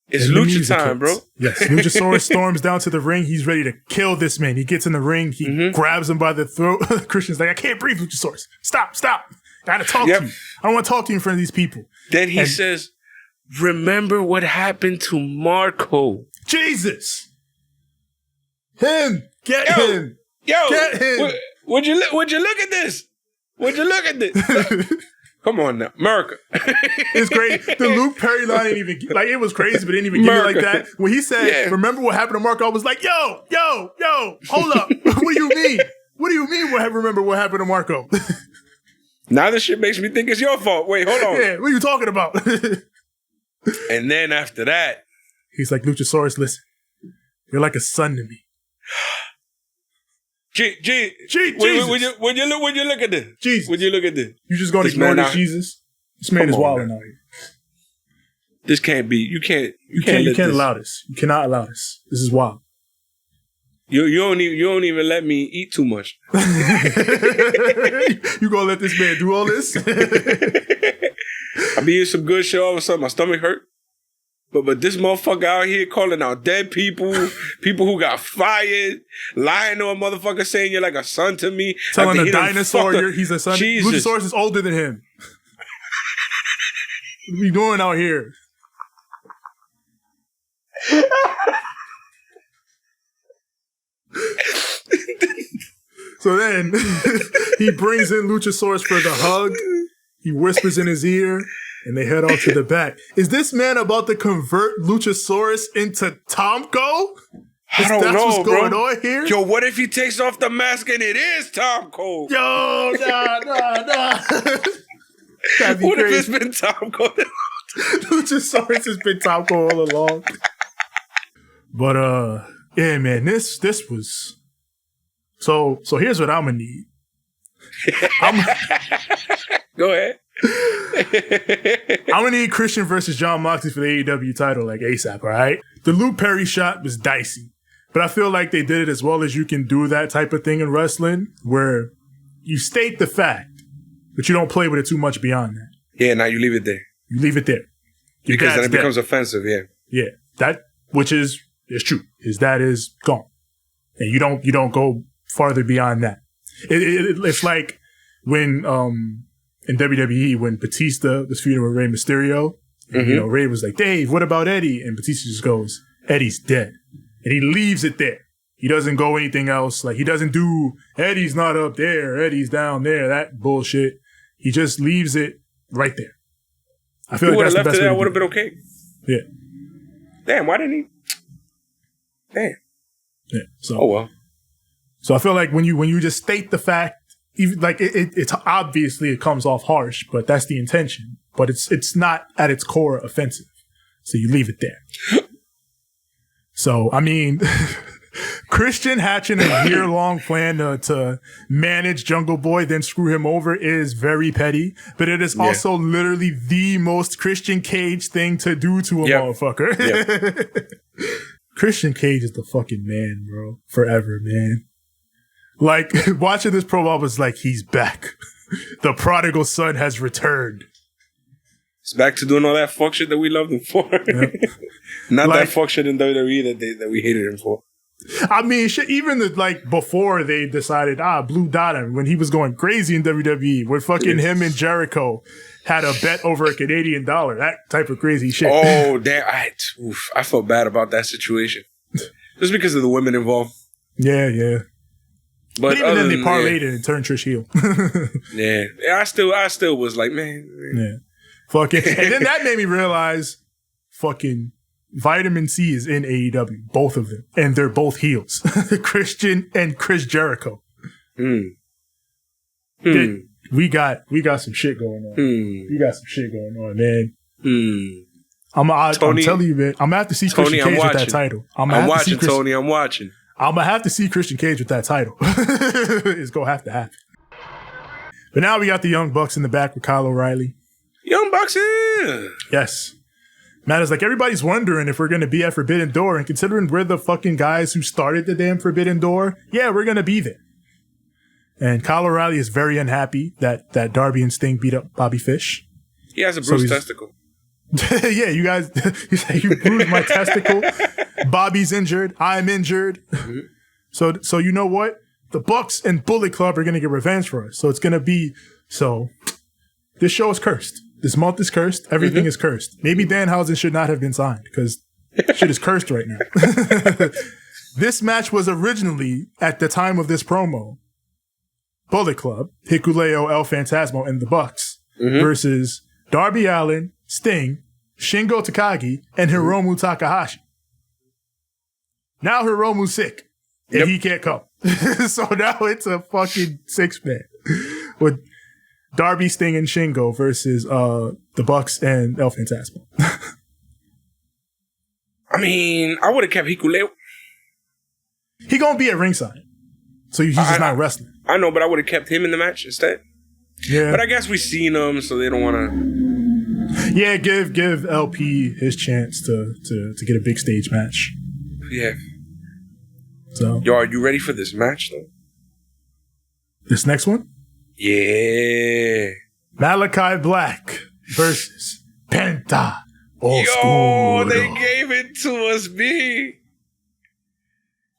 it's Lucha time, bro. Yes, Luchasaurus storms down to the ring. He's ready to kill this man. He gets in the ring. He grabs him by the throat. Christian's like, I can't breathe, Luchasaurus. Stop. I gotta talk to you. I don't want to talk to you in front of these people. Then he says, remember what happened to Marco. Jesus. Him. Get him. Get him. Would you look at this? Would you look at this? Come on now, America. It's great. The Luke Perry line ain't even like it was crazy, but it didn't even give me like that. When he said, "Remember what happened to Marco?" I was like, "Yo, hold up. What do you mean? What do you mean? Remember what happened to Marco?" Now this shit makes me think it's your fault. Wait, hold on. Yeah, what are you talking about? And then after that, he's like, "Luchasaurus, listen, you're like a son to me." Jesus. Would you look at this? Jesus. Would you look at this? You just gonna ignore this, Jesus? This man is wilding out here. This can't be. You can't allow this. You cannot allow this. This is wild. You don't even let me eat too much. You gonna let this man do all this? I be eating some good shit. All of a sudden, my stomach hurt. But this motherfucker out here calling out dead people, people who got fired, lying to a motherfucker saying you're like a son to me. Telling a dinosaur he's a son. Jesus. Luchasaurus is older than him. What are you doing out here? So then he brings in Luchasaurus for the hug. He whispers in his ear. And they head off to the back. Is this man about to convert Luchasaurus into Tomko? I don't know, what's going on here? Yo, what if he takes off the mask and it is Tomko? Yo, nah. What if it's been Tomko? Luchasaurus has been Tomko all along. But yeah, man, this was so here's what I'm gonna need. Go ahead. I'm gonna need Christian versus Jon Moxley for the AEW title like ASAP, all right? The Luke Perry shot was dicey, but I feel like they did it as well as you can do that type of thing in wrestling, where you state the fact, but you don't play with it too much beyond that. Yeah, now you leave it there. You leave it there. Because then it becomes offensive, yeah. Yeah, that, which is true. His dad is gone. And you don't go farther beyond that. It's like when, in WWE, when Batista was feuding with Rey Mysterio, and, Rey was like, "Dave, what about Eddie?" And Batista just goes, "Eddie's dead." And he leaves it there. He doesn't go anything else. Like, he doesn't do, "Eddie's not up there, Eddie's down there," that bullshit. He just leaves it right there. I feel like that's the best way to do it. That would have been okay. Yeah. Damn, why didn't he? Damn. Yeah. So, oh, well. So I feel like when you just state the fact, even like it's obviously it comes off harsh, but that's the intention. But it's not at its core offensive. So you leave it there. So I mean, Christian hatching a year-long plan to manage Jungle Boy, then screw him over is very petty. But it is also literally the most Christian Cage thing to do to a motherfucker. Yep. Christian Cage is the fucking man, bro. Forever, man. Like, watching this promo, I was like, he's back. The prodigal son has returned. He's back to doing all that fuck shit that we loved him for. Yep. Not like, that fuck shit in WWE that we hated him for. I mean, shit, even before they decided, Blue Dot him, when he was going crazy in WWE, when fucking him and Jericho had a bet over $1 Canadian, that type of crazy shit. Oh, damn. I felt bad about that situation. Just because of the women involved. Yeah. But even then, they parlayed it and turned Trish heel. Yeah, I still was like, man. Yeah, fucking. And then that made me realize, fucking, Vitamin C is in AEW, both of them, and they're both heels, Christian and Chris Jericho. We got some shit going on. We got some shit going on, man. I'm telling you, man. I'm gonna have to see Christian Cage with that title. I'm watching, Tony. I'm watching. I'm going to have to see Christian Cage with that title. It's going to have to happen. But now we got the Young Bucks in the back with Kyle O'Reilly. Young Bucks in. Yes. Matt is like, everybody's wondering if we're going to be at Forbidden Door. And considering we're the fucking guys who started the damn Forbidden Door, yeah, we're going to be there. And Kyle O'Reilly is very unhappy that Darby and Sting beat up Bobby Fish. He has a bruised testicle. Yeah, you guys, you bruised my testicle. Bobby's injured. I'm injured. Mm-hmm. So you know what? The Bucks and Bullet Club are going to get revenge for us. So it's going to be, this show is cursed. This month is cursed. Everything is cursed. Maybe Danhausen should not have been signed because shit is cursed right now. This match was originally, at the time of this promo, Bullet Club, Hikuleo, El Phantasmo, and the Bucks versus Darby Allin, Sting, Shingo Takagi, and Hiromu Takahashi. Now Hiromu's sick, and he can't come. So now it's a fucking 6-man with Darby, Sting, and Shingo versus the Bucks and El Phantasmo. I mean, I would have kept Hikuleo. He gonna be at ringside, so he's just not wrestling. I know, but I would have kept him in the match instead. Yeah, but I guess we've seen him, so they don't want to. Yeah, give LP his chance to get a big stage match. Yeah. So, yo, are you ready for this match though? This next one? Yeah. Malakai Black versus Penta. Oscuro. Yo, they gave it to us, B.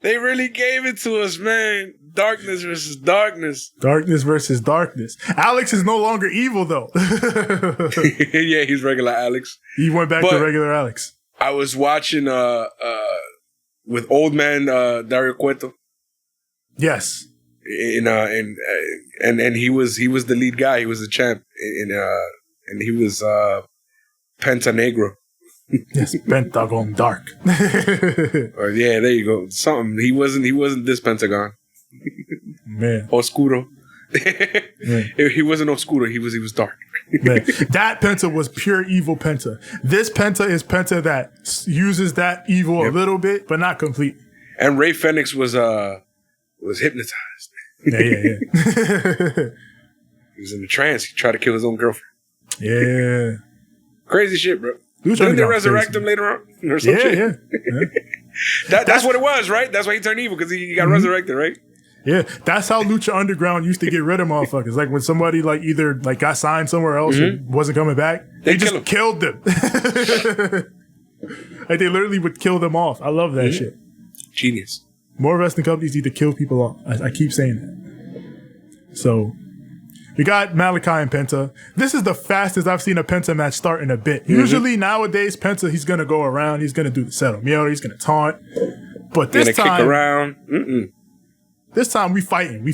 They really gave it to us, man. Darkness versus darkness. Darkness versus darkness. Alex is no longer evil, though. Yeah, he's regular Alex. He went back to regular Alex. I was watching with old man Dario Cueto. Yes. And he was the lead guy. He was the champ. And he was Penta Negro. Yes, Pentagon Dark. Yeah, there you go. Something. He wasn't this Pentagon. Man. Oscuro. He wasn't Oscuro. He was dark. Man. That Penta was pure evil Penta. This Penta is Penta that uses that evil a little bit, but not completely. And Ray Fenix was hypnotized. Yeah. He was in a trance. He tried to kill his own girlfriend. Yeah. Crazy shit, bro. Didn't they resurrect him later on? Or some shit? Yeah. That's what it was, right? That's why he turned evil, because he got resurrected, right? Yeah, that's how Lucha Underground used to get rid of motherfuckers. Like when somebody either got signed somewhere else and wasn't coming back, they just killed them. Like they literally would kill them off. I love that shit. Genius. More wrestling companies need to kill people off. I keep saying that. So we got Malakai and Penta. This is the fastest I've seen a Penta match start in a bit. Usually nowadays, Penta, he's going to go around. He's going to do the settle meal. He's going to taunt. But this time, kick around. This time we fighting. We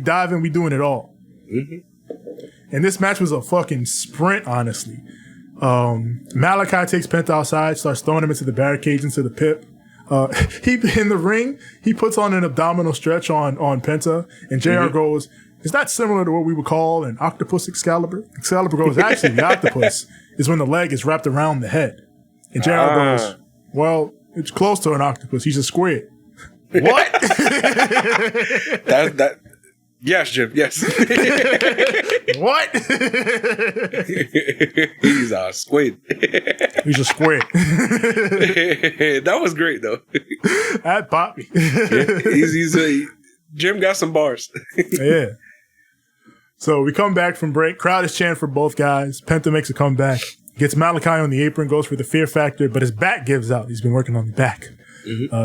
diving, we doing it all. And this match was a fucking sprint, honestly. Malakai takes Penta outside, starts throwing him into the barricades, into the pit. He in the ring, he puts on an abdominal stretch on Penta, and JR goes, "Is that similar to what we would call an octopus Excalibur?" Excalibur goes, "Actually, the octopus is when the leg is wrapped around the head." And JR goes, "Well, it's close to an octopus. He's a squid." What? Yes, Jim. Yes. What? He's a squid. He's a squid. That was great, though. That popped me. Jim got some bars. Yeah. So we come back from break. Crowd is chanting for both guys. Penta makes a comeback. Gets Malakai on the apron, goes for the fear factor, but his back gives out. He's been working on the back.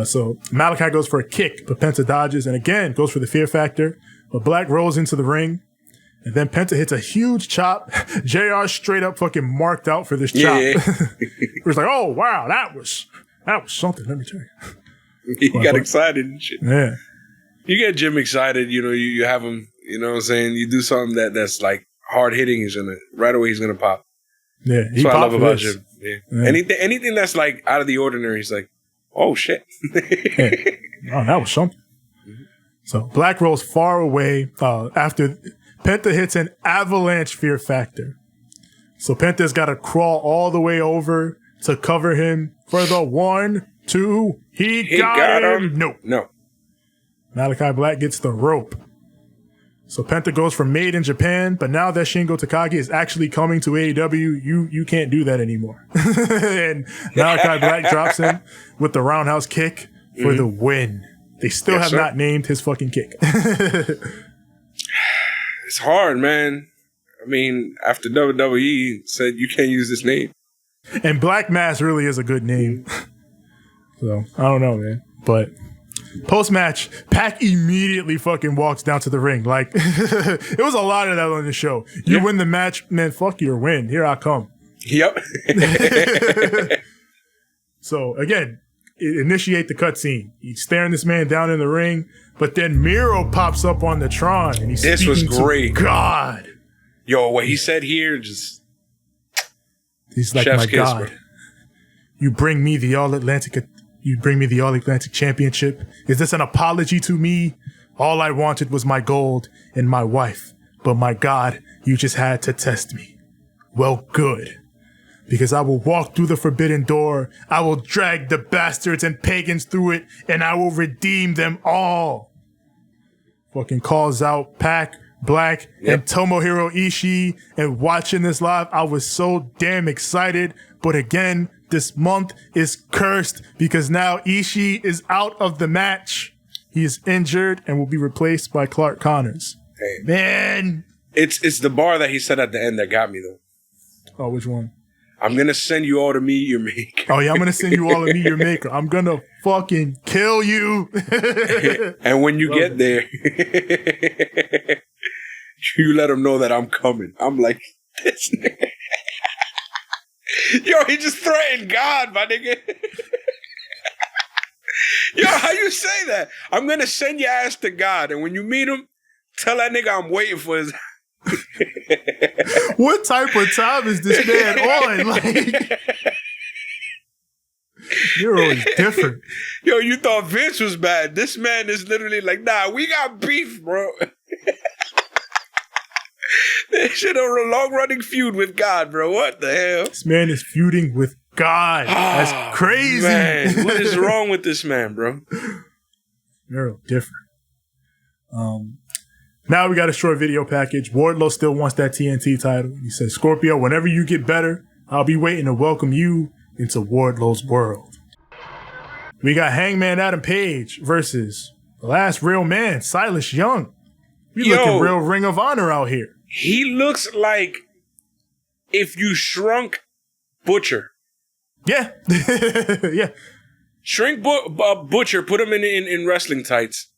So Malakai goes for a kick, but Penta dodges, and again goes for the fear factor. But Black rolls into the ring, and then Penta hits a huge chop. JR straight up fucking marked out for this chop. It was like, oh wow, that was something. Let me tell you. He got excited and shit. Yeah. You get Jim excited, you have him, you know what I'm saying? You do something that's like hard hitting, right away he's gonna pop. Yeah. That's what I love about Jim. Yeah. Anything that's like out of the ordinary, he's like, oh shit. Oh, that was something. So Black rolls far away after Penta hits an avalanche fear factor. So Penta's got to crawl all the way over to cover him for the 1, 2. He got him. No. Malakai Black gets the rope. So Penta goes for Made in Japan, but now that Shingo Takagi is actually coming to AEW, you can't do that anymore. And Malakai Black drops him with the roundhouse kick for the win. They still have not named his fucking kick. It's hard, man. I mean, after WWE said you can't use this name. And Black Mass really is a good name. So, I don't know, man. But post-match, Pac immediately fucking walks down to the ring. Like, it was a lot of that on the show. You win the match, man, fuck your win. Here I come. Yep. So, again, initiate the cutscene. He's staring this man down in the ring, but then Miro pops up on the Tron, and he's this was great. God, yo, what he said here just. He's like, Chef's my kiss, God, bro. you bring me the All Atlantic Championship. Is this an apology to me? All I wanted was my gold and my wife, but my God, you just had to test me. Well, good. Because I will walk through the forbidden door, I will drag the bastards and pagans through it, and I will redeem them all. Fucking calls out Pac, Black, and Tomohiro Ishii, and watching this live, I was so damn excited. But again, this month is cursed because now Ishii is out of the match. He is injured and will be replaced by Clark Connors. Hey. Man! It's the bar that he said at the end that got me, though. Oh, which one? I'm going to send you all to meet your maker. Oh, yeah, I'm going to send you all to meet your maker. I'm going to fucking kill you. And when you get there, you let him know that I'm coming. I'm like, this nigga. Yo, he just threatened God, my nigga. Yo, how you say that? I'm going to send your ass to God. And when you meet him, tell that nigga I'm waiting for his... What type of time is this man on? Like, you're always different. Yo, you thought Vince was bad. This man is literally like, nah, we got beef, bro. This shit on a long-running feud with God, bro. What the hell? This man is feuding with God. That's crazy. Man, what is wrong with this man, bro? You're different. Now we got a short video package. Wardlow still wants that TNT title. He says, Scorpio, whenever you get better, I'll be waiting to welcome you into Wardlow's world. We got Hangman Adam Page versus the last real man, Silas Young. We looking real Ring of Honor out here. He looks like if you shrunk Butcher. Yeah. Yeah. Shrink Butcher, put him in wrestling tights.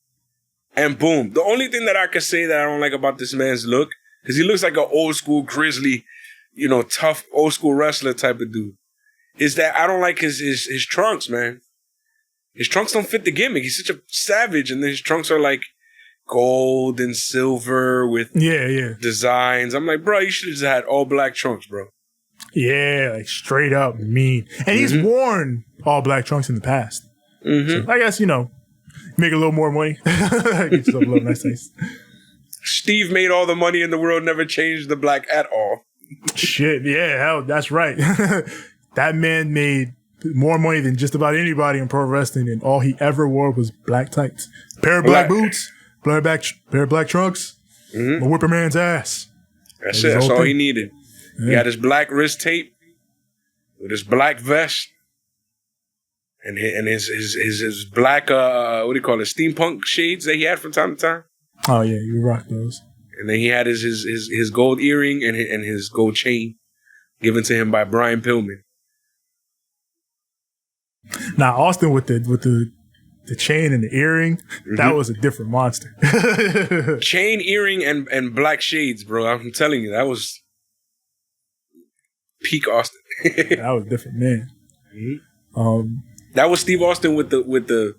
And boom. The only thing that I could say that I don't like about this man's look, because he looks like an old school grizzly, tough old school wrestler type of dude, is that I don't like his trunks, man. His trunks don't fit the gimmick. He's such a savage, and then his trunks are like gold and silver with designs. I'm like, bro, you should have just had all black trunks, bro. Yeah, like straight up mean. And he's worn all black trunks in the past. So I guess, make a little more money. Get yourself a little nice. Steve made all the money in the world, never changed the black at all. Shit, yeah, hell, that's right. That man made more money than just about anybody in pro wrestling, and all he ever wore was black tights. Pair of black boots, pair of black trunks, a whipper man's ass. That's it. That's all he needed. Yeah. He got his black wrist tape with his black vest. And his black, what do you call it, steampunk shades that he had from time to time. Oh, yeah, you rock those. And then he had his gold earring and his gold chain given to him by Brian Pillman. Now, Austin with the chain and the earring, that was a different monster. Chain, earring, and black shades, bro. I'm telling you, that was peak Austin. That was a different man. That was Steve Austin with the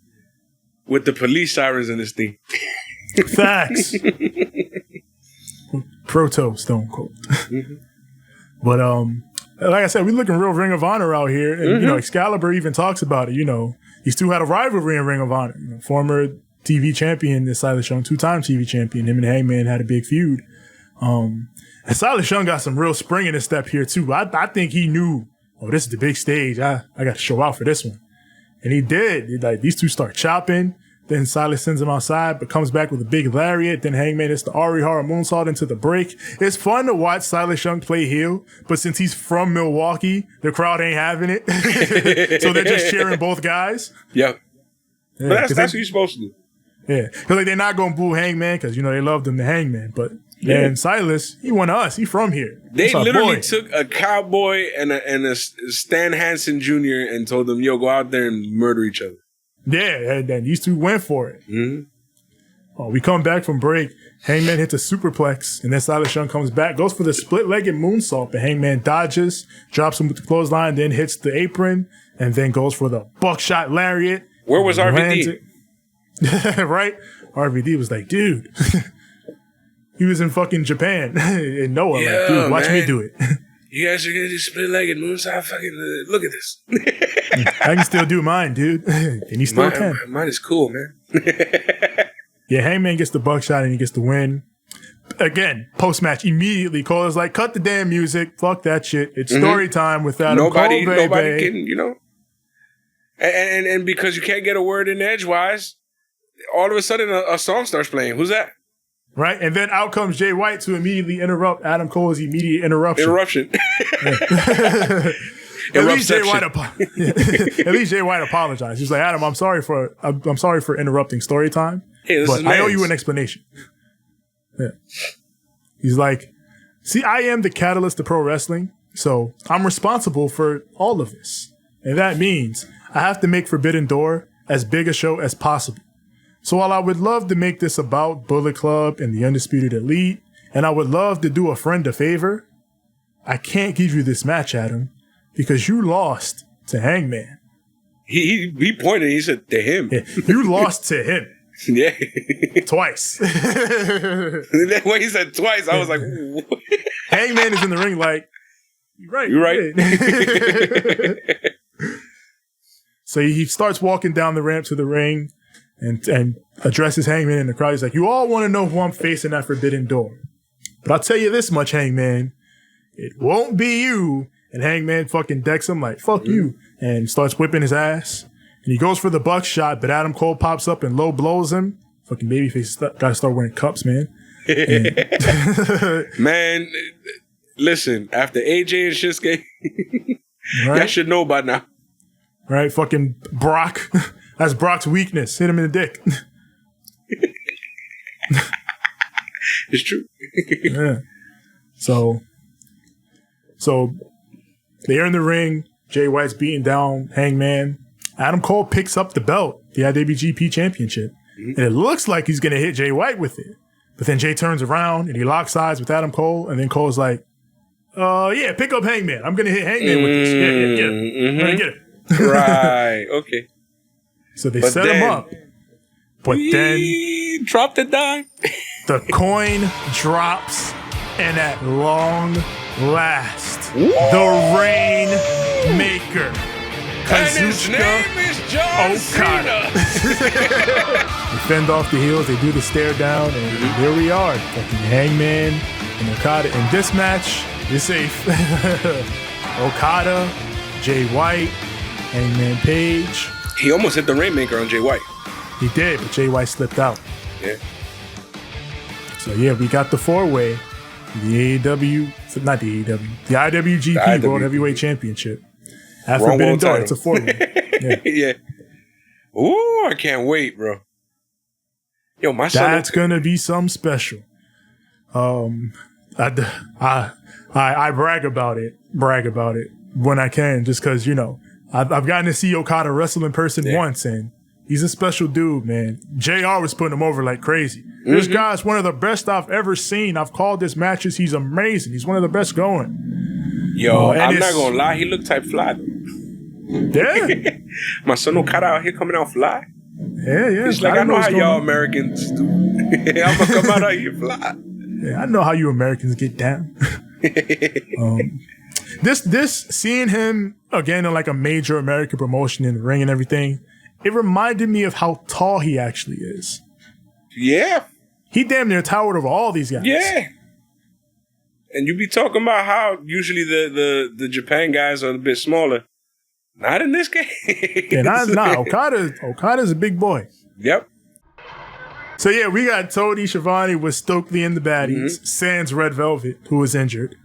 police sirens in this thing. Facts. Proto Stone Cold. But like I said, we looking real Ring of Honor out here, and Excalibur even talks about it. He still had a rivalry in Ring of Honor. Former TV champion, this Silas Young, 2-time TV champion. Him and Hangman had a big feud. And Silas Young got some real spring in his step here too. I think he knew, this is the big stage. I got to show out for this one. And he did. Like, these two start chopping. Then Silas sends him outside, but comes back with a big lariat. Then Hangman hits the Arihara moonsault into the break. It's fun to watch Silas Young play heel, but since he's from Milwaukee, the crowd ain't having it. So they're just cheering both guys. Yep. Yeah, but that's what you're supposed to do. Yeah. Because they're not going to boo Hangman because, they loved him, the Hangman. But then Silas, he won us. He from here. They literally took a cowboy and a Stan Hansen Jr. and told them, yo, go out there and murder each other. Yeah, and these two went for it. We come back from break. Hangman hits a superplex, and then Silas Young comes back, goes for the split-legged moonsault, but Hangman dodges, drops him with the clothesline, then hits the apron, and then goes for the buckshot lariat. Where was RVD? Right? RVD was like, dude. He was in fucking Japan. And Noah, like, dude, watch me do it. You guys are gonna do split-legged moonsault? Fucking look at this. I can still do mine, dude. And he still can. Mine is cool, man. Yeah, Hangman gets the buckshot and he gets the win. Again, post-match, immediately Cole is like, cut the damn music. Fuck that shit. It's story time with Adam Cole, baby. Nobody can, you know. And because you can't get a word in edgewise, all of a sudden a song starts playing. Who's that? Right? And then out comes Jay White to immediately interrupt Adam Cole's immediate interruption. At least Jay White apologized. He's like, Adam, I'm sorry for interrupting story time. Hey, but I owe you an explanation. Yeah. He's like, see, I am the catalyst to pro wrestling, so I'm responsible for all of this. And that means I have to make Forbidden Door as big a show as possible. So while I would love to make this about Bullet Club and the Undisputed Elite, and I would love to do a friend a favor, I can't give you this match, Adam, because you lost to Hangman. He pointed, he said, to him. Yeah, you lost to him. Yeah. Twice. When he said twice, I was like, what? Hangman is in the ring like, you're right. You're right. So he starts walking down the ramp to the ring and addresses Hangman in the crowd. He's like, you all want to know who I'm facing at Forbidden Door. But I'll tell you this much, Hangman. It won't be you. And Hangman fucking decks him like, fuck you. And starts whipping his ass. And he goes for the buckshot, but Adam Cole pops up and low blows him. Fucking babyface gotta start wearing cups, man. Man, listen, after AJ and Shinsuke, y'all should know by now. Right? Fucking Brock. That's Brock's weakness. Hit him in the dick. It's true. Yeah. So they're in the ring. Jay White's beating down Hangman. Adam Cole picks up the belt, the IWGP Championship. And it looks like he's going to hit Jay White with it. But then Jay turns around and he locks eyes with Adam Cole. And then Cole's like, yeah, pick up Hangman. I'm going to hit Hangman with this. Yeah, get it. I'm going to get it. Right. Okay. So they set him up. But then dropped the dime. The coin drops. And at long last, the Rainmaker, Kazuchika Okada. They fend off the heels. They do the stare down. And here we are. Fucking Hangman and Okada. In this match, you're safe. Okada, Jay White, Hangman Paige. He almost hit the Rainmaker on Jay White. He did, but Jay White slipped out. Yeah. So yeah, we got the four-way, the IWGP World Heavyweight Championship. At Forbidden Door, it's a four-way. Yeah. Yeah. Ooh, I can't wait, bro. Yo, my son. That's gonna be some special. I brag about it when I can, just because, you know, I've gotten to see Okada wrestle in person once, and he's a special dude, man. JR was putting him over like crazy. This guy's one of the best I've ever seen. I've called his matches. He's amazing. He's one of the best going. Yo, I'm not gonna lie. He looked type fly. Yeah. My son Okada out here coming out fly. Yeah. He's like, I know how y'all Americans do. I'm gonna come out here fly. Yeah, I know how you Americans get down. This seeing him again in like a major American promotion in the ring and everything, it reminded me of how tall he actually is. Yeah. He damn near towered over all these guys. Yeah. And you be talking about how usually the Japan guys are a bit smaller. Not in this case. Yeah, Okada's a big boy. Yep. So yeah, we got Toni Schiavone with Stokely and the Baddies, sans Red Velvet, who was injured.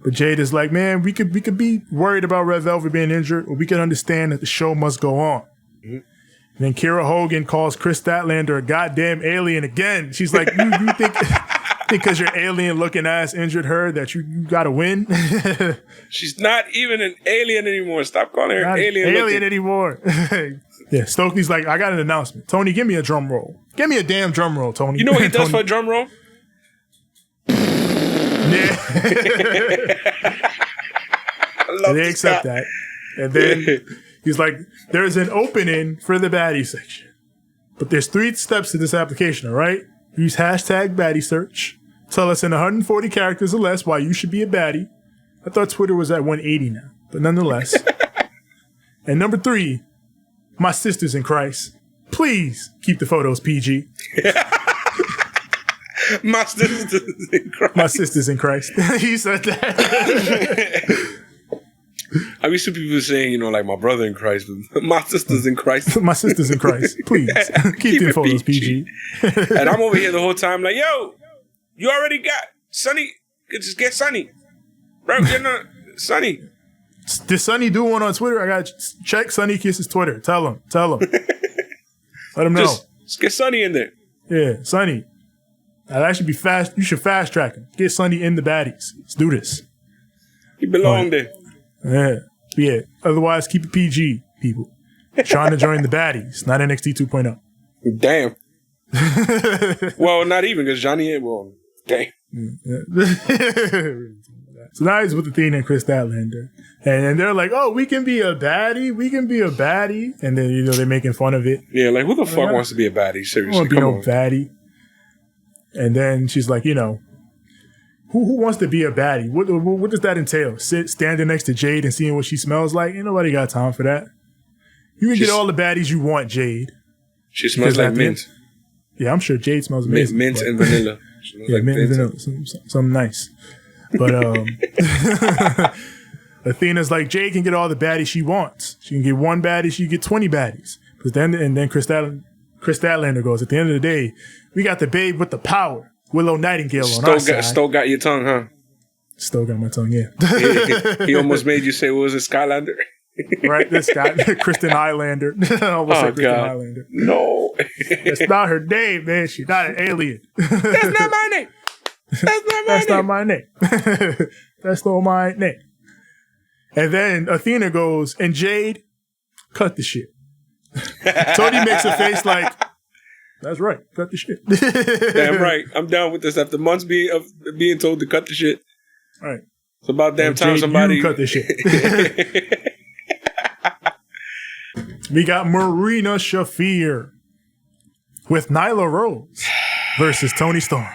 But Jade is like, man, we could be worried about Red Velvet being injured, or we could understand that the show must go on. And then Kira Hogan calls Kris Statlander a goddamn alien again. She's like, you think because your alien-looking ass injured her that you got to win? She's not even an alien anymore. Stop calling her Not alien anymore. Yeah, Stokely's like, I got an announcement. Tony, give me a drum roll. Give me a damn drum roll, Tony. You know what he does for a drum roll? Yeah. And they accept that. And then he's like, there's an opening for the baddie section. But there's 3 steps to this application, all right? Use hashtag baddie search. Tell us in 140 characters or less why you should be a baddie. I thought Twitter was at 180 now, but nonetheless. And number 3, my sisters in Christ. Please keep the photos PG. My sisters in Christ. My sisters in Christ. He said that. I used to people saying, you know, like my brother in Christ, but my sisters in Christ. My sisters in Christ. Please keep the photos PG. And I'm over here the whole time like, yo, you already got Sonny. Just get Sonny. Bro, get no Sonny. Did Sonny do one on Twitter? I got to check Sonny Kiss's Twitter. Tell him. Let him know. Just get Sonny in there. Yeah, Sonny. That should be fast. You should fast track him. Get Sonny in the baddies. Let's do this. He belong there. Yeah. Otherwise, keep it PG, people. Trying to join the baddies, not NXT 2.0. Damn. Well, not even because Johnny ain't well. Damn. So now he's with Athena and Kris Statlander. And they're like, oh, we can be a baddie. We can be a baddie. And then, you know, they're making fun of it. Yeah, like, who the fuck wants to be a baddie? Seriously, I want to be no baddie. And then she's like, you know, who wants to be a baddie? What does that entail? Standing next to Jade and seeing what she smells like? Ain't nobody got time for that. You can get all the baddies you want, Jade. She smells like mint. Yeah, I'm sure Jade smells amazing. Mint and vanilla. Yeah, like mint and vanilla. Something nice. But Athena's like, Jade can get all the baddies she wants. She can get one baddie, she can get 20 baddies. And then Kris Statlander goes, at the end of the day, we got the babe with the power. Willow Nightingale on our side. Stowe got your tongue, huh? Stowe got my tongue, yeah. He almost made you say, what was it, Skylander? Right, this guy, Kristen Highlander. I almost said Kristen Highlander. No. That's not her name, man. She's not an alien. That's not my name. That's not my name. That's not my name. And then Athena goes, and Jade, cut the shit. Toni makes a face like, that's right, cut the shit. Damn right. I'm down with this after months being told to cut the shit. All right. It's about damn time Jade, somebody you cut the shit. We got Marina Shafir with Nyla Rose versus Toni Storm.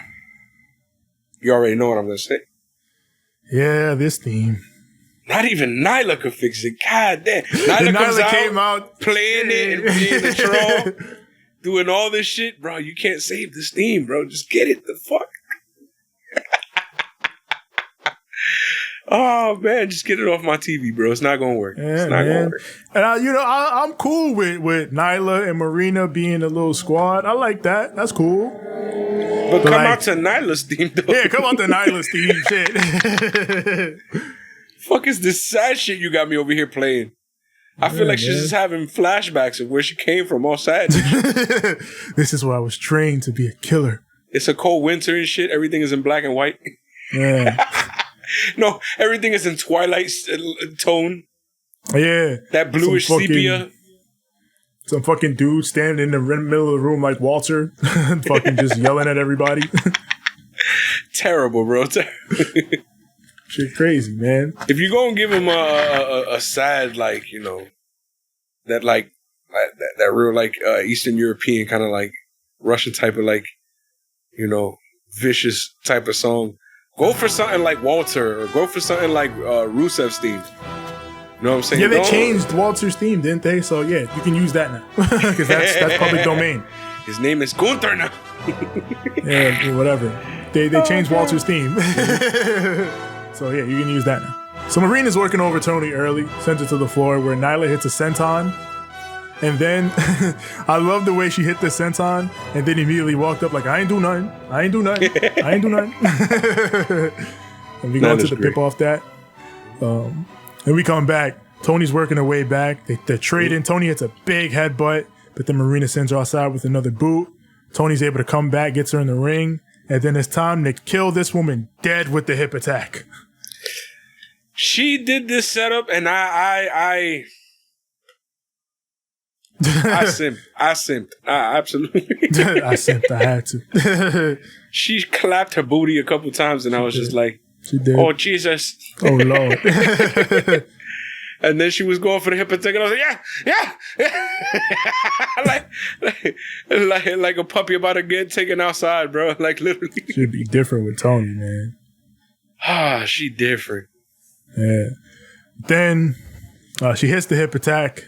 You already know what I'm going to say. Yeah, this theme. Not even Nyla could fix it. God damn. Nyla came out playing it and being a troll, doing all this shit. Bro, you can't save this theme, bro. Just get it the fuck. Oh, man, just get it off my TV, bro. It's not going to work. Yeah, it's not going to work. And, I'm cool with Nyla and Marina being a little squad. I like that. That's cool. But come out to Nyla's theme, though. Yeah, come out to Nyla's theme, shit. Fuck is this sad shit you got me over here playing? I feel like she's just having flashbacks of where she came from, all sad. This is where I was trained to be a killer. It's a cold winter and shit. Everything is in black and white. Yeah. No, everything is in twilight tone. Yeah. That bluish sepia. Some fucking dude standing in the middle of the room like Walter, fucking just yelling at everybody. Terrible, bro. Shit crazy, man. If you go and give him a sad, like, you know, that real, like, Eastern European kind of, like, Russian type of, like, you know, vicious type of song, go for something like Walter, or go for something like Rusev's theme. You know what I'm saying? Yeah, they changed Walter's theme, didn't they? So, yeah, you can use that now. Because that's public domain. His name is Gunther now. Yeah, whatever. They changed Walter's theme. So, yeah, you can use that now. So, Marina's working over Toni early, sends it to the floor where Nyla hits a senton. And then, I love the way she hit the senton and then immediately walked up like, I ain't do nothing. And we go into the pip off that. And we come back. Toni's working her way back. They're trading. Toni hits a big headbutt, but then Marina sends her outside with another boot. Toni's able to come back, gets her in the ring, And then it's time to kill this woman dead with the hip attack. She did this setup, and I simped. Absolutely. I simped. I had to. She clapped her booty a couple times, and I was just like, she did. "Oh Jesus! Oh Lord!" And then she was going for the hip attack, and I was like, yeah. like a puppy about to get taken outside, bro. Like literally. Should be different with Toni, man. She different. Yeah. Then she hits the hip attack.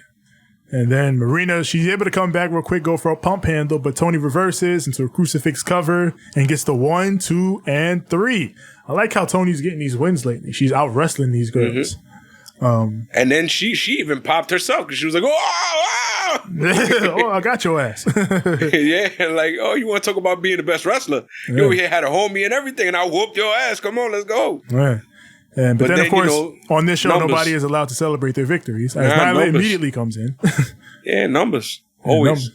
And then Marina, she's able to come back real quick, go for a pump handle, but Toni reverses into a crucifix cover and gets the 1, 2, and 3. I like how Toni's getting these wins lately. She's out wrestling these girls. And then she even popped herself because she was like, oh, oh, I got your ass. Yeah, like, oh, you want to talk about being the best wrestler? Yeah. You over here had a homie and everything, and I whooped your ass. Come on, let's go. Yeah. But then, of course, on this show, nobody is allowed to celebrate their victories. As Nyla immediately comes in. Yeah, numbers. Always.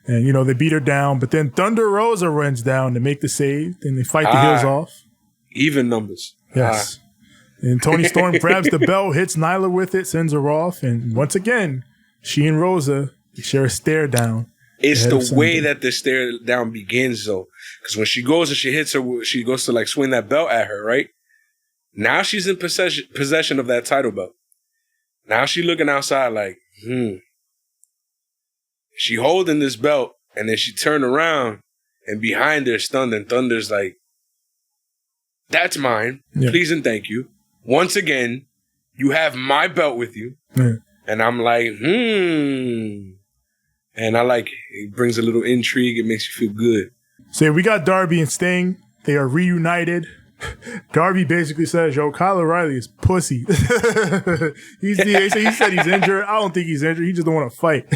And, they beat her down. But then Thunder Rosa runs down to make the save. Then they fight the heels off. Even numbers. Yes. And Toni Storm grabs the belt, hits Nyla with it, sends her off. And once again, she and Rosa share a stare down. It's the way that the stare down begins, though. Because when she goes and she hits her, she goes to like swing that belt at her, right? Now she's in possession of that title belt. Now she looking outside like, She holding this belt, and then she turned around, and behind her is Thunder, and Thunder's like, that's mine. Yeah. Please and thank you. Once again, you have my belt with you. Yeah. And I'm like, And I like it. It brings a little intrigue. It makes you feel good. So we got Darby and Sting. They are reunited. Darby basically says, yo, Kyle O'Reilly is pussy. He said he's injured. I don't think he's injured. He just don't want to fight.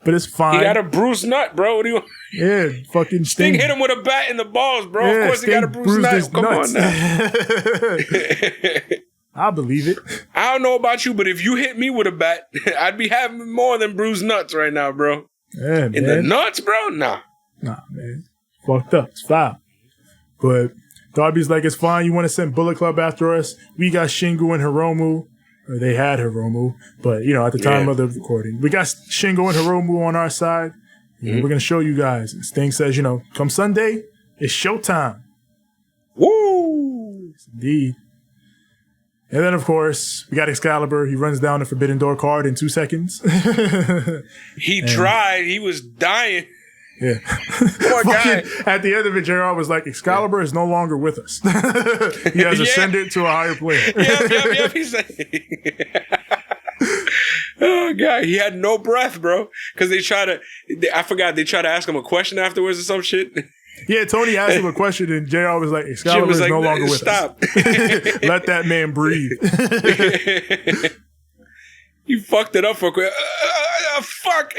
But it's fine. He got a bruised nut, bro. What do you want? Yeah, fucking Sting hit him with a bat in the balls, bro. Yeah, of course Sting he got a bruised nut. Come on now. I believe it. I don't know about you, but if you hit me with a bat, I'd be having more than bruised nuts right now, bro. Yeah, man. In the nuts, bro? Nah, man. Fucked up. It's foul. But Darby's like, it's fine. You want to send Bullet Club after us? We got Shingo and Hiromu. Or they had Hiromu. But, at the time of the recording. We got Shingo and Hiromu on our side. We're going to show you guys. And Sting says, come Sunday, it's showtime. Woo! Yes, indeed. And then, of course, we got Excalibur. He runs down the Forbidden Door card in 2 seconds. He tried. He was dying. Yeah. Poor guy. At the end of it, JR was like, Excalibur is no longer with us. He has ascended to a higher plane. Yep. He's like, oh, God. He had no breath, bro. Because they tried to ask him a question afterwards or some shit. Yeah, Toni asked him a question, and JR was like, Excalibur is no longer with us. Let that man breathe. You fucked it up for a quick. Fuck.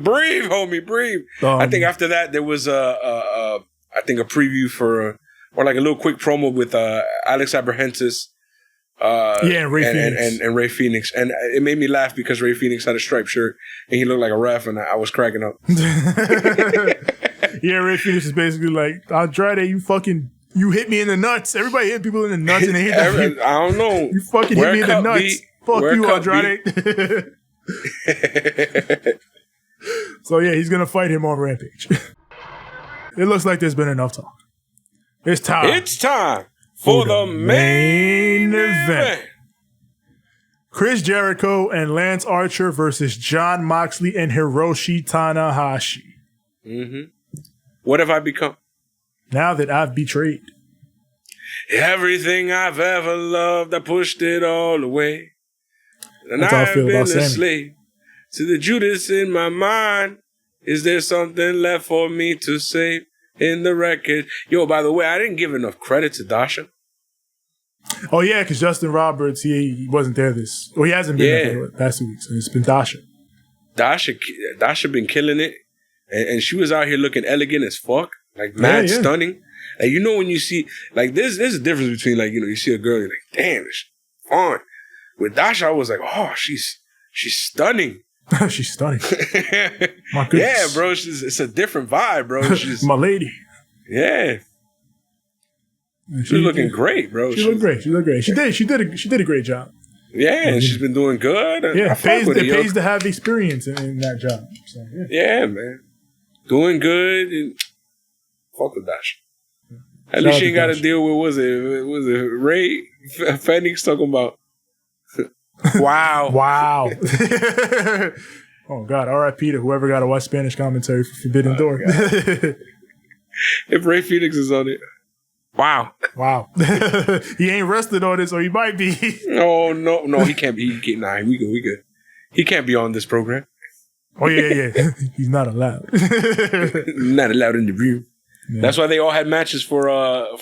Breathe, homie, breathe. I think after that there was a preview for or like a little quick promo with Alex Abrahantes, and Ray Phoenix. And Ray Phoenix, and it made me laugh because Ray Phoenix had a striped shirt and he looked like a ref, and I was cracking up. Yeah, Ray Phoenix is basically like, Andrade, you hit me in the nuts. Everybody hit people in the nuts, and they hit you. I don't know. You fucking hit me in the nuts. Fuck you, Andrade. So yeah, he's gonna fight him on Rampage. It looks like there's been enough talk. It's time for the main event. Chris Jericho and Lance Archer versus Jon Moxley and Hiroshi Tanahashi. What have I become? Now that I've betrayed everything I've ever loved, I pushed it all away. And I've been a slave to the Judas in my mind. Is there something left for me to save in the record? Yo, by the way, I didn't give enough credit to Dasha. Oh, yeah, because Justin Roberts, he wasn't there he hasn't been there for the past 2 weeks. So it's been Dasha. Dasha been killing it. And she was out here looking elegant as fuck. Like, mad stunning. Like, when you see, like, there's a difference between, like, you see a girl, you're like, damn, she's fine. With Dasha, I was like, oh, she's stunning. She's stunning. My goodness. Yeah, bro. It's a different vibe, bro. She's my lady. Yeah. She's looking great, bro. She looked great. She did a great job. Yeah, and she's been doing good. Yeah, it pays to have experience in that job. So, yeah, man. Doing good. And fuck with that shit. At least she ain't got to deal with, was it Ray Phoenix talking about? Wow. Oh, God. R.I.P. to whoever got to watch Spanish commentary for Forbidden Door. If Ray Phoenix is on it. Wow. He ain't rested on it, so he might be. No, he can't be. We good. He can't be on this program. Oh, yeah. He's not allowed. Not allowed in the room. Yeah. That's why they all had matches for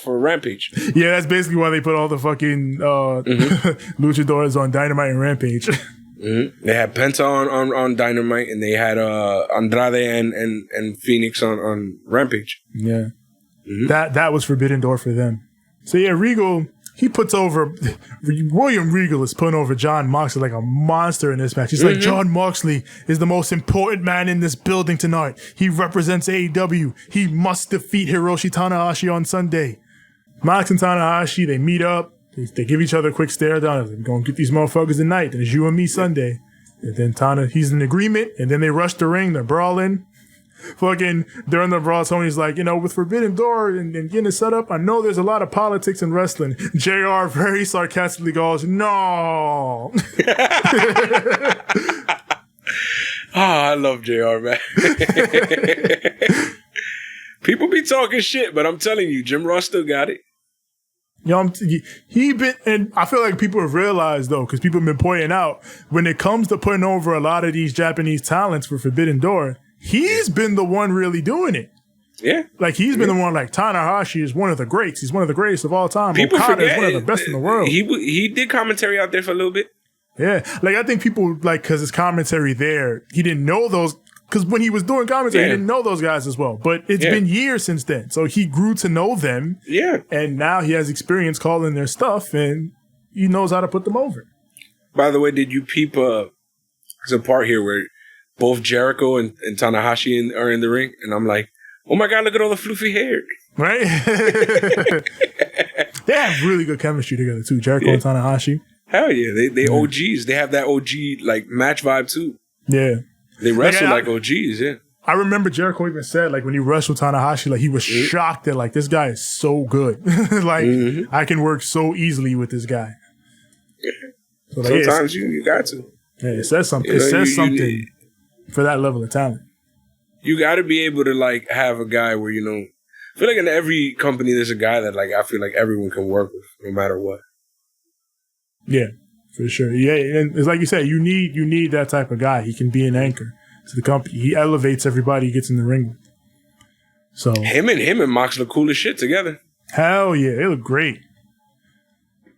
Rampage. Yeah, that's basically why they put all the fucking luchadors on Dynamite and Rampage. Mm-hmm. They had Penta on Dynamite, and they had Andrade and Phoenix on Rampage. Yeah. Mm-hmm. That was Forbidden Door for them. So yeah, Regal, he puts over William Regal is putting over Jon Moxley like a monster in this match. He's like, Jon Moxley is the most important man in this building tonight. He represents AEW. He must defeat Hiroshi Tanahashi on Sunday. Mox and Tanahashi, they meet up. They give each other a quick stare down. They're going to get these motherfuckers tonight. Then it's you and me Sunday. And then he's in agreement. And then they rush the ring. They're brawling. Fucking during the brawl, Tony's like, with Forbidden Door and getting it set up, I know there's a lot of politics in wrestling. JR very sarcastically goes, no. I love JR, man. People be talking shit, but I'm telling you, Jim Ross still got it. And I feel like people have realized though, because people have been pointing out, when it comes to putting over a lot of these Japanese talents for Forbidden Door, he's been the one really doing it. Yeah. Like, he's been the one, like, Tanahashi is one of the greats. He's one of the greatest of all time. Okada is one of the best in the world. He did commentary out there for a little bit. Yeah. Like, I think people, like, because his commentary there, he didn't know those, because when he was doing commentary, he didn't know those guys as well. But it's been years since then. So he grew to know them. Yeah. And now he has experience calling their stuff, and he knows how to put them over. By the way, did you peep, there's a part here where both Jericho and Tanahashi are in the ring, and I'm like, oh my God, look at all the floofy hair. Right? They have really good chemistry together, too, Jericho and Tanahashi. Hell yeah. They OGs. They have that OG, like, match vibe, too. Yeah. They wrestle like OGs, yeah. I remember Jericho even said, like, when he wrestled Tanahashi, like, he was shocked that, like, this guy is so good. Like, I can work so easily with this guy. So, like, sometimes you got to. Yeah, it says something. It says something for that level of talent. You got to be able to, like, have a guy where, I feel like in every company there's a guy that, like, I feel like everyone can work with no matter what. Yeah, for sure. Yeah, and it's like you said, you need that type of guy. He can be an anchor to the company. He elevates everybody he gets in the ring with. So him and Mox look cool as shit together. Hell yeah, they look great.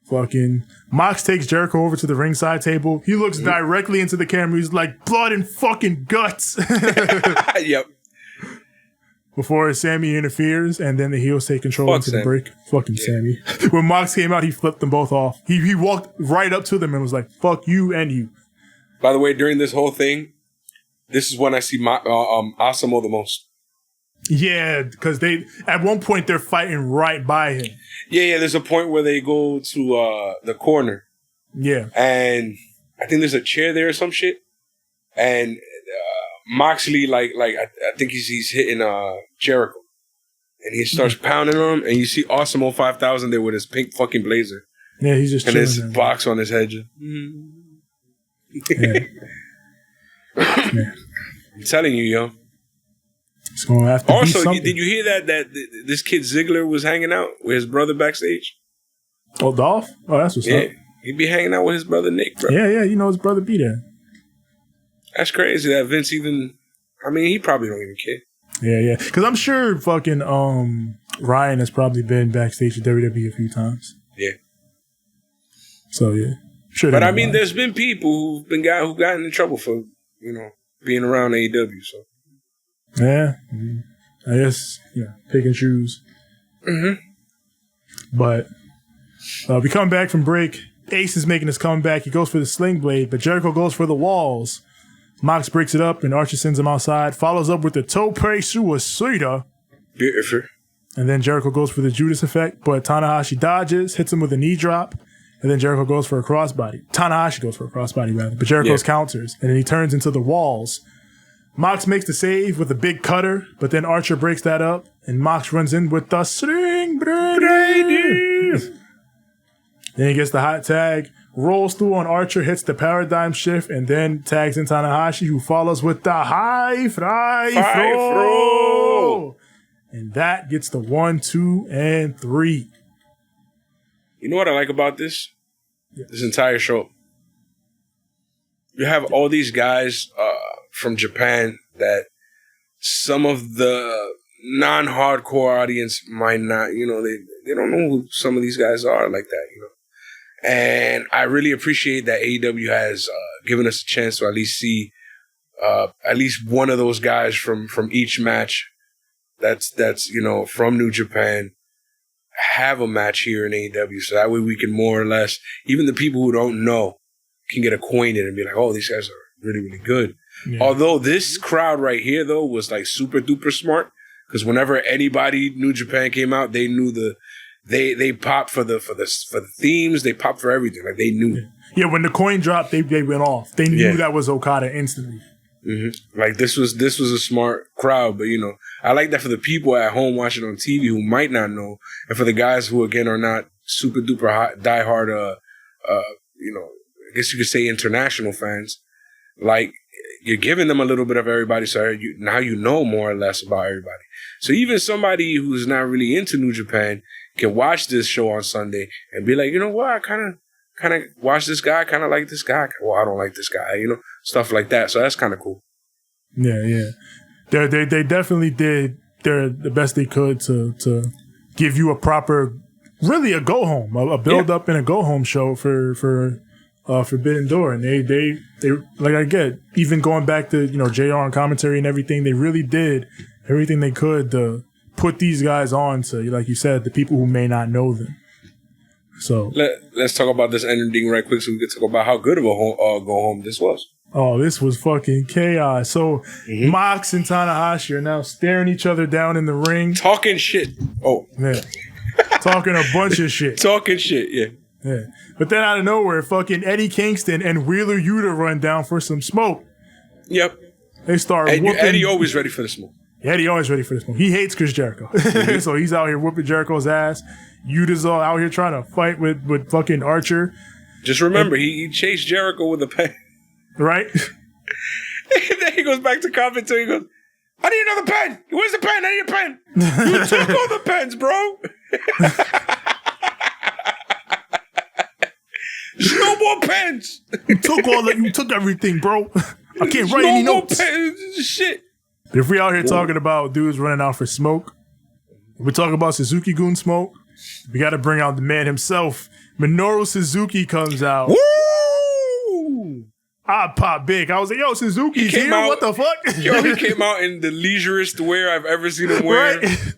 Fucking Mox takes Jericho over to the ringside table. He looks directly into the camera. He's like, blood and fucking guts. Yep. Before Sammy interferes, and then the heels take control into the break. Fucking Sammy. When Mox came out, he flipped them both off. He walked right up to them and was like, fuck you and you. By the way, during this whole thing, this is when I see Asamo the most. Yeah, because at one point they're fighting right by him. Yeah, there's a point where they go to the corner. Yeah. And I think there's a chair there or some shit. And Moxley, like I think he's hitting Jericho. And he starts pounding on him, and you see Awesome 5000 there with his pink fucking blazer. Yeah, he's just and his box on his head. Just, yeah. I'm telling you, yo. Also, did you hear that this kid Ziggler was hanging out with his brother backstage? Oh, Dolph? Oh, that's what's up. He'd be hanging out with his brother Nick, bro. Yeah, his brother be there. That's crazy that Vince he probably don't even care. Yeah. Because I'm sure fucking Ryan has probably been backstage at WWE a few times. Yeah. So, yeah. Sure. But there's been people who've gotten in trouble for, being around AEW, so. Yeah, I guess, pick and choose. Mm-hmm. But we come back from break. Ace is making his comeback. He goes for the sling blade, but Jericho goes for the walls. Mox breaks it up, and Archer sends him outside. Follows up with the tope suicida. Beautiful. And then Jericho goes for the Judas effect, but Tanahashi dodges, hits him with a knee drop, and then Jericho goes for a crossbody. Tanahashi goes for a crossbody, rather, but Jericho's counters, and then he turns into the walls. Mox makes the save with a big cutter, but then Archer breaks that up, and Mox runs in with the String Brady. Then he gets the hot tag, rolls through on Archer, hits the paradigm shift, and then tags in Tanahashi, who follows with the high fly throw. And that gets the 1, 2, and 3. You know what I like about this? Yeah. This entire show. You have all these guys from Japan that some of the non-hardcore audience might not, they don't know who some of these guys are like that, And I really appreciate that AEW has given us a chance to at least see at least one of those guys from each match that's from New Japan have a match here in AEW, so that way we can more or less, even the people who don't know can get acquainted and be like, oh, these guys are really, really good. Yeah. Although this crowd right here, though, was like super duper smart, because whenever anybody New Japan came out, they knew they popped for the themes, they popped for everything. Like they knew. Yeah, when the coin dropped, they went off. They knew that was Okada instantly. Mm-hmm. Like this was a smart crowd, but I like that for the people at home watching on TV who might not know, and for the guys who again are not super duper diehard, I guess you could say international fans. Like you're giving them a little bit of everybody, so now you know more or less about everybody. So even somebody who's not really into New Japan can watch this show on Sunday and be like, you know what, I kind of watch this guy, kind of like this guy. Well, I don't like this guy, stuff like that. So that's kind of cool. Yeah. They definitely did the best they could to give you a proper, really a go home, a build up and a go home show for Forbidden Door. And they like I get, even going back to JR and commentary and everything, they really did everything they could to put these guys on to, like you said, the people who may not know them. So let's talk about this ending right quick, so we can talk about how good of a go home this was. Oh, this was fucking chaos. So Mox and Tanahashi are now staring each other down in the ring, talking shit. Oh, yeah, talking a bunch of shit. Talking shit, yeah. But then out of nowhere, fucking Eddie Kingston and Wheeler Yuta run down for some smoke. Yep. They start whooping. Eddie always ready for the smoke. Eddie always ready for the smoke. He hates Chris Jericho, so he's out here whooping Jericho's ass. Yuta's all out here trying to fight with fucking Archer. Just remember, he chased Jericho with a pen. Right? And then he goes back to commentary. He goes, I need another pen. Where's the pen? I need a pen. You took all the pens, bro. There's no more pens. You took everything, bro. I can't write any notes. Pens. Shit. If we out here talking about dudes running out for smoke, we're talking about Suzuki Gun smoke, we got to bring out the man himself. Minoru Suzuki comes out. Woo! I popped big. I was like, yo, Suzuki's here? What the fuck? Yo, he came out in the leisurest wear I've ever seen him wear. Right?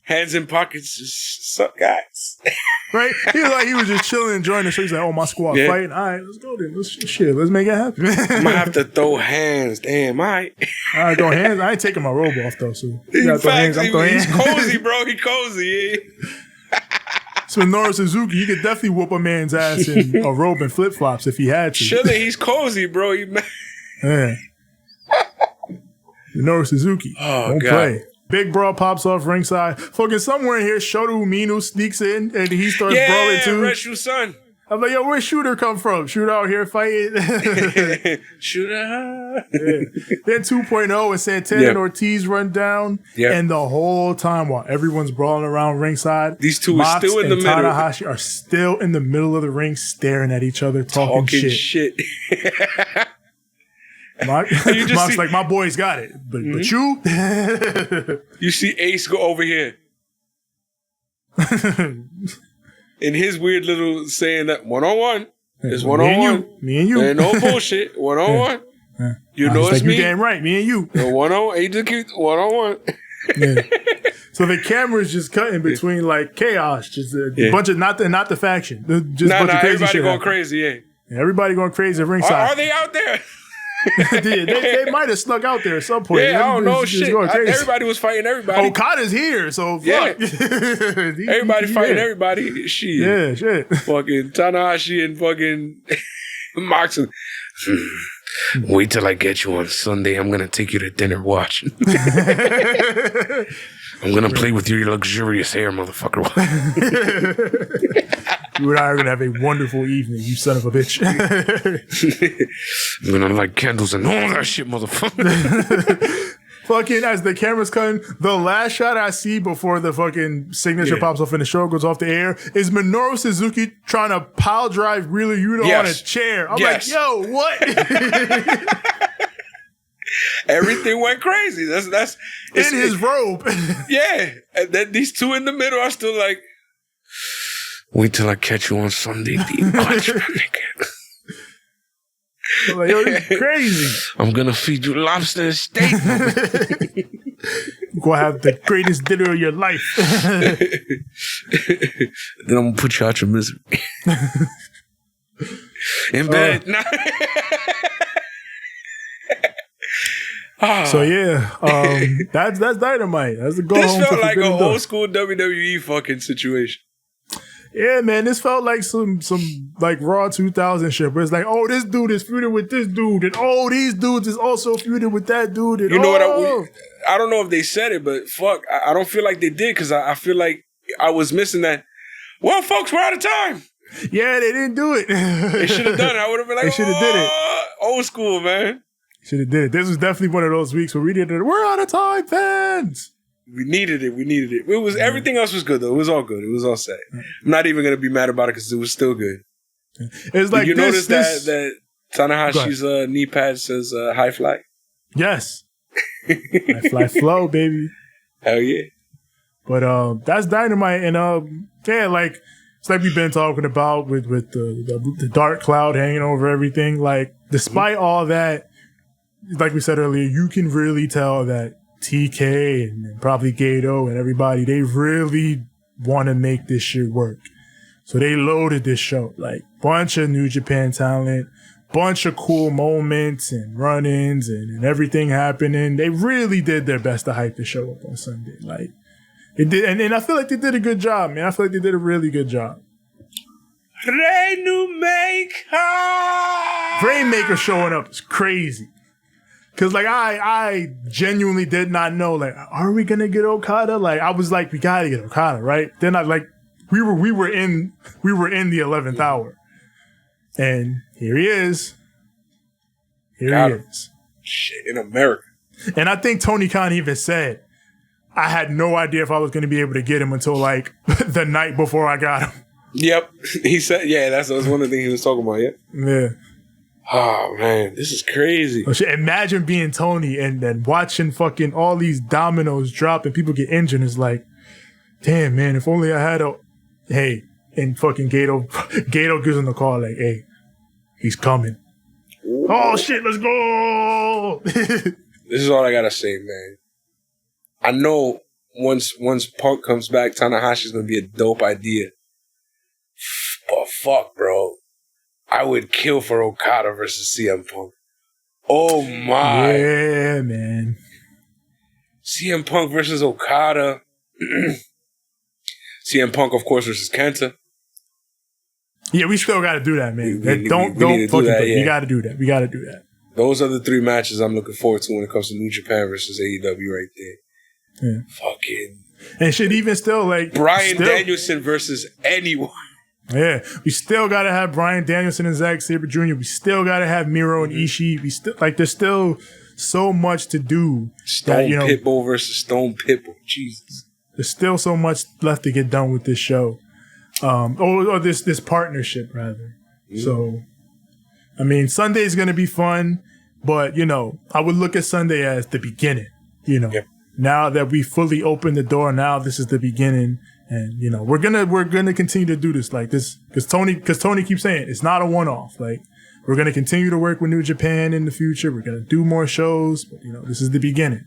Hands in pockets. Just, sup, guys? Right? He was just chilling, enjoying the show. He's like, oh, my squad fighting. All right, let's go then. Let's make it happen. I'm going to have to throw hands. Damn, all right. All right, throw hands. I ain't taking my robe off, though. So he's cozy, bro. He cozy. So Minoru Suzuki, he could definitely whoop a man's ass in a robe and flip-flops if he had to. Surely he's cozy, bro. Yeah. Minoru Suzuki. Oh, don't God. play. Big brawl pops off ringside. Fucking somewhere in here, Shota Umino sneaks in and he starts brawling too. Red Shoe Son. I'm like, yo, where's Shooter come from? Shooter out here fighting. Shooter. Yeah. Then 2.0 and Santana and Ortiz run down. Yeah. And the whole time while everyone's brawling around ringside, these two are still in the middle. Tanahashi are still in the middle of the ring staring at each other, talking shit. Mark's like, my boy's got it. But you? You see Ace go over here. In his weird little saying that one-on-one is one-on-one. Me and you. Ain't no bullshit. One-on-one. Yeah. You know it's like, me. You damn right. Me and you. One-on-one. One-on-one. Yeah. So the camera's just cutting between like chaos, just a bunch of not the faction, just a bunch of crazy everybody shit going crazy. Yeah, everybody going crazy at ringside. Are they out there? they might have snuck out there at some point. Yeah, I don't know. Shit. Everybody was fighting everybody. Okada's here, so fuck. Yeah. Everybody fighting everybody. Shit. Yeah, shit. Fucking Tanahashi and fucking Moxley. Wait till I get you on Sunday. I'm gonna take you to dinner watching. I'm gonna play with your luxurious hair, motherfucker. You and I are gonna have a wonderful evening, you son of a bitch. I'm gonna light candles and all that shit, motherfucker. Fucking as the camera's cutting, the last shot I see before the fucking signature pops off and the show goes off the air is Minoru Suzuki trying to pile drive Wheeler Yuta on a chair. I'm like, yo, what? Everything went crazy. That's in his robe. Yeah. And then these two in the middle are still like, wait till I catch you on Sunday, I'm like, yo, this is crazy. I'm gonna feed you lobster and steak. You're gonna have the greatest dinner of your life. Then I'm gonna put you out your misery. In bed. So yeah, that's Dynamite. That's the go home. This felt like an old school WWE fucking situation. Yeah, man, this felt like some like Raw 2000 shit, where it's like, oh, this dude is feuding with this dude, and oh, these dudes is also feuding with that dude. And, you know what? I don't know if they said it, but fuck, I don't feel like they did because I feel like I was missing that. Well, folks, we're out of time. Yeah, they didn't do it. They should have done it. I would have been like, they should have did it. Old school, man. Should have did it. This was definitely one of those weeks where we did it. We're out of time, fans. We needed it. It was everything else was good though. It was all good. It was all set. I'm not even gonna be mad about it because it was still good. It's like, did you notice that Tanahashi's knee pad says high fly? Yes. High fly flow, baby. Hell yeah. But that's Dynamite, and yeah, like it's like we've been talking about with the dark cloud hanging over everything. Like despite all that, like we said earlier, you can really tell that TK and probably Gato and everybody, they really want to make this shit work. So they loaded this show, like bunch of New Japan talent, bunch of cool moments and run-ins and everything happening. They really did their best to hype the show up on Sunday. Like it did, and I feel like they did a good job, man. I feel like they did a really good job. Rainmaker showing up is crazy. Cause like I genuinely did not know, like, are we gonna get Okada? Like I was like, we gotta get Okada, right? Then I like we were in the 11th hour. And here he is. Here he is. Shit, in America. And I think Tony Khan even said, I had no idea if I was gonna be able to get him until like the night before I got him. Yep. He said, yeah, that was one of the things he was talking about, yeah. Oh man, this is crazy. Imagine being Tony and then watching fucking all these dominoes drop and people get injured. It's like, damn man, if only I had and fucking Gato gives him the call like, hey, he's coming. Ooh. Oh shit, let's go. This is all I gotta say, man. I know once Punk comes back, Tanahashi's gonna be a dope idea. But fuck, bro. I would kill for Okada versus CM Punk. Oh my. Yeah, man. CM Punk versus Okada. CM Punk, of course, versus Kenta. Yeah, we still got to do that, man. Don't fucking do that. You got to do that. We got to do that. Those are the three matches I'm looking forward to when it comes to New Japan versus AEW right there. Yeah. Fucking. And shit, even still, like. Bryan Danielson versus anyone. Yeah, we still gotta have Bryan Danielson and Zack Sabre Jr. We still gotta have Miro and Ishii. We still there's still so much to do. Stone Pitbull versus Stone Pitbull. Jesus, there's still so much left to get done with this show, or this partnership rather. So, I mean, Sunday's gonna be fun, but I would look at Sunday as the beginning. Yep. Now that we fully opened the door, now this is the beginning. And we're gonna continue to do this like this because Tony keeps saying it's not a one-off. Like we're gonna continue to work with New Japan in the future. We're gonna do more shows, but this is the beginning.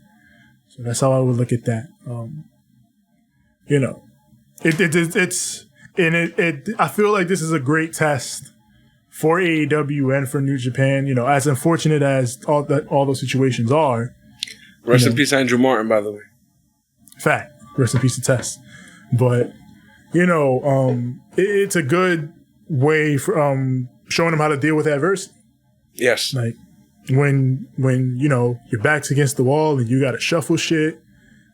So that's how I would look at that. I feel like this is a great test for AEW and for New Japan. You know, as unfortunate as all those situations are. Rest in peace, Andrew Martin, by the way. Fact. Rest in peace to Tess. But, you know, it's a good way for showing them how to deal with adversity. Yes. Like, when you know, your back's against the wall and you got to shuffle shit,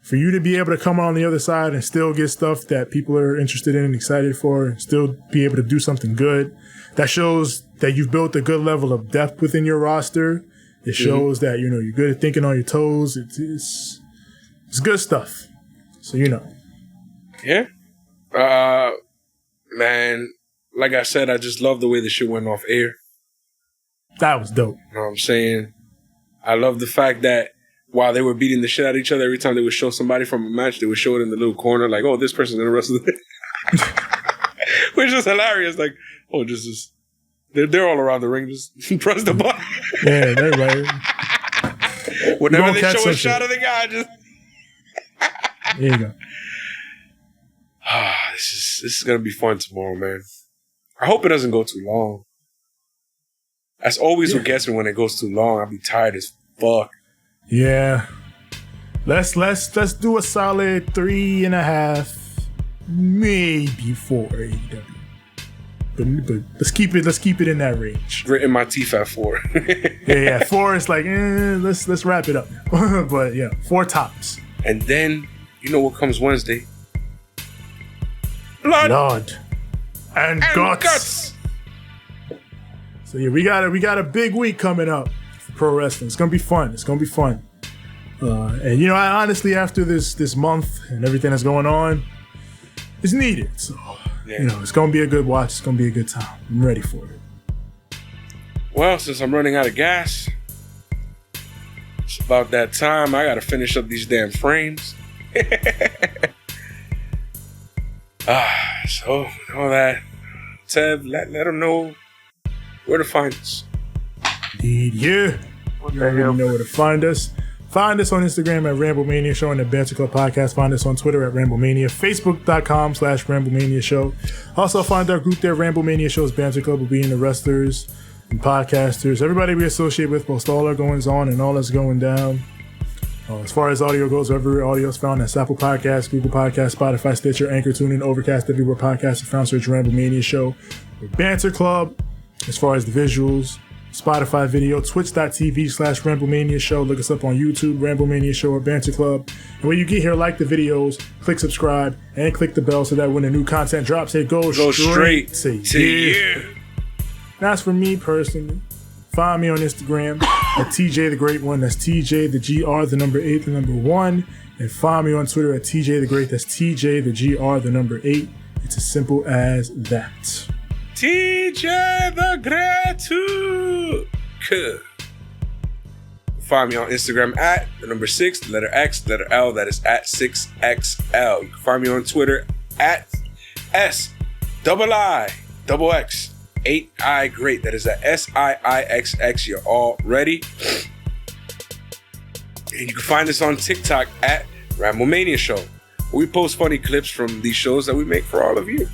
for you to be able to come on the other side and still get stuff that people are interested in and excited for, and still be able to do something good, that shows that you've built a good level of depth within your roster. It shows that, you know, you're good at thinking on your toes. It's good stuff. So, you know. Yeah. Man, like I said, I just love the way the shit went off air. That was dope. You know what I'm saying? I love the fact that while they were beating the shit out of each other, every time they would show somebody from a match, they would show it in the little corner, like, oh, this person's gonna wrestle. Which is hilarious. Like, oh, just they're all around the ring. Just press the button. Yeah, they're right. Whenever they show a shot of the guy, just there you go. This is gonna be fun tomorrow, man. I hope it doesn't go too long. That's always what gets me when it goes too long. I'll be tired as fuck. Yeah. Let's do a solid 3.5, maybe 4 AEW. But let's keep it in that range. Gritting my teeth at 4. yeah. 4 is like, let's wrap it up now. But yeah, 4 tops. And then you know what comes Wednesday? Blood and guts. So yeah, we got a big week coming up for pro wrestling. It's gonna be fun. And you know, I honestly, after this month and everything that's going on, it's needed. So you know, it's gonna be a good watch. It's gonna be a good time. I'm ready for it. Well, since I'm running out of gas, it's about that time. I gotta finish up these damn frames. So all that, Tev, let them know where to find us. Indeed, yeah. You already know where to find us. Find us on Instagram at RambleMania Show and the Banter Club Podcast. Find us on Twitter at RambleMania. Facebook.com/RambleMania Show. Also find our group there, RambleMania Show's Banter Club, will be in the wrestlers and podcasters. Everybody we associate with, post all our goings on and all that's going down. As far as audio goes, wherever audio is found, that's Apple Podcasts, Google Podcasts, Spotify, Stitcher, Anchor, TuneIn, Overcast, everywhere podcasts are found. Search RambleMania Show. We're Banter Club. As far as the visuals, Spotify video, twitch.tv/RambleMania Show. Look us up on YouTube, RambleMania Show or Banter Club. And when you get here, like the videos, click subscribe, and click the bell so that when the new content drops, it goes straight to you. That's for me personally. Find me on Instagram at TJ the Great One. That's TJ the GR, the number 8, the number 1. And find me on Twitter at TJ the Great. That's TJ the GR, the number 8. It's as simple as that. TJ the Great. Find me on Instagram at the number 6, the letter X, the letter L. That is at 6XL. You can find me on Twitter at SIIXX. 8I Great. That is at SIIXX. You're all ready. And you can find us on TikTok at RambleMania Show. We post funny clips from these shows that we make for all of you.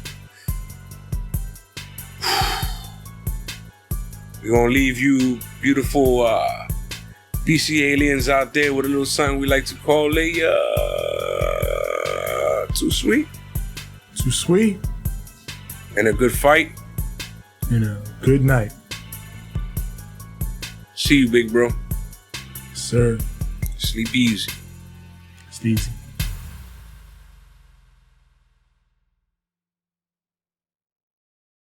We're going to leave you beautiful BC aliens out there with a little something we like to call too sweet. Too sweet. And a good fight. And a good night. See you, big bro. Sir. Sleep easy. It's easy.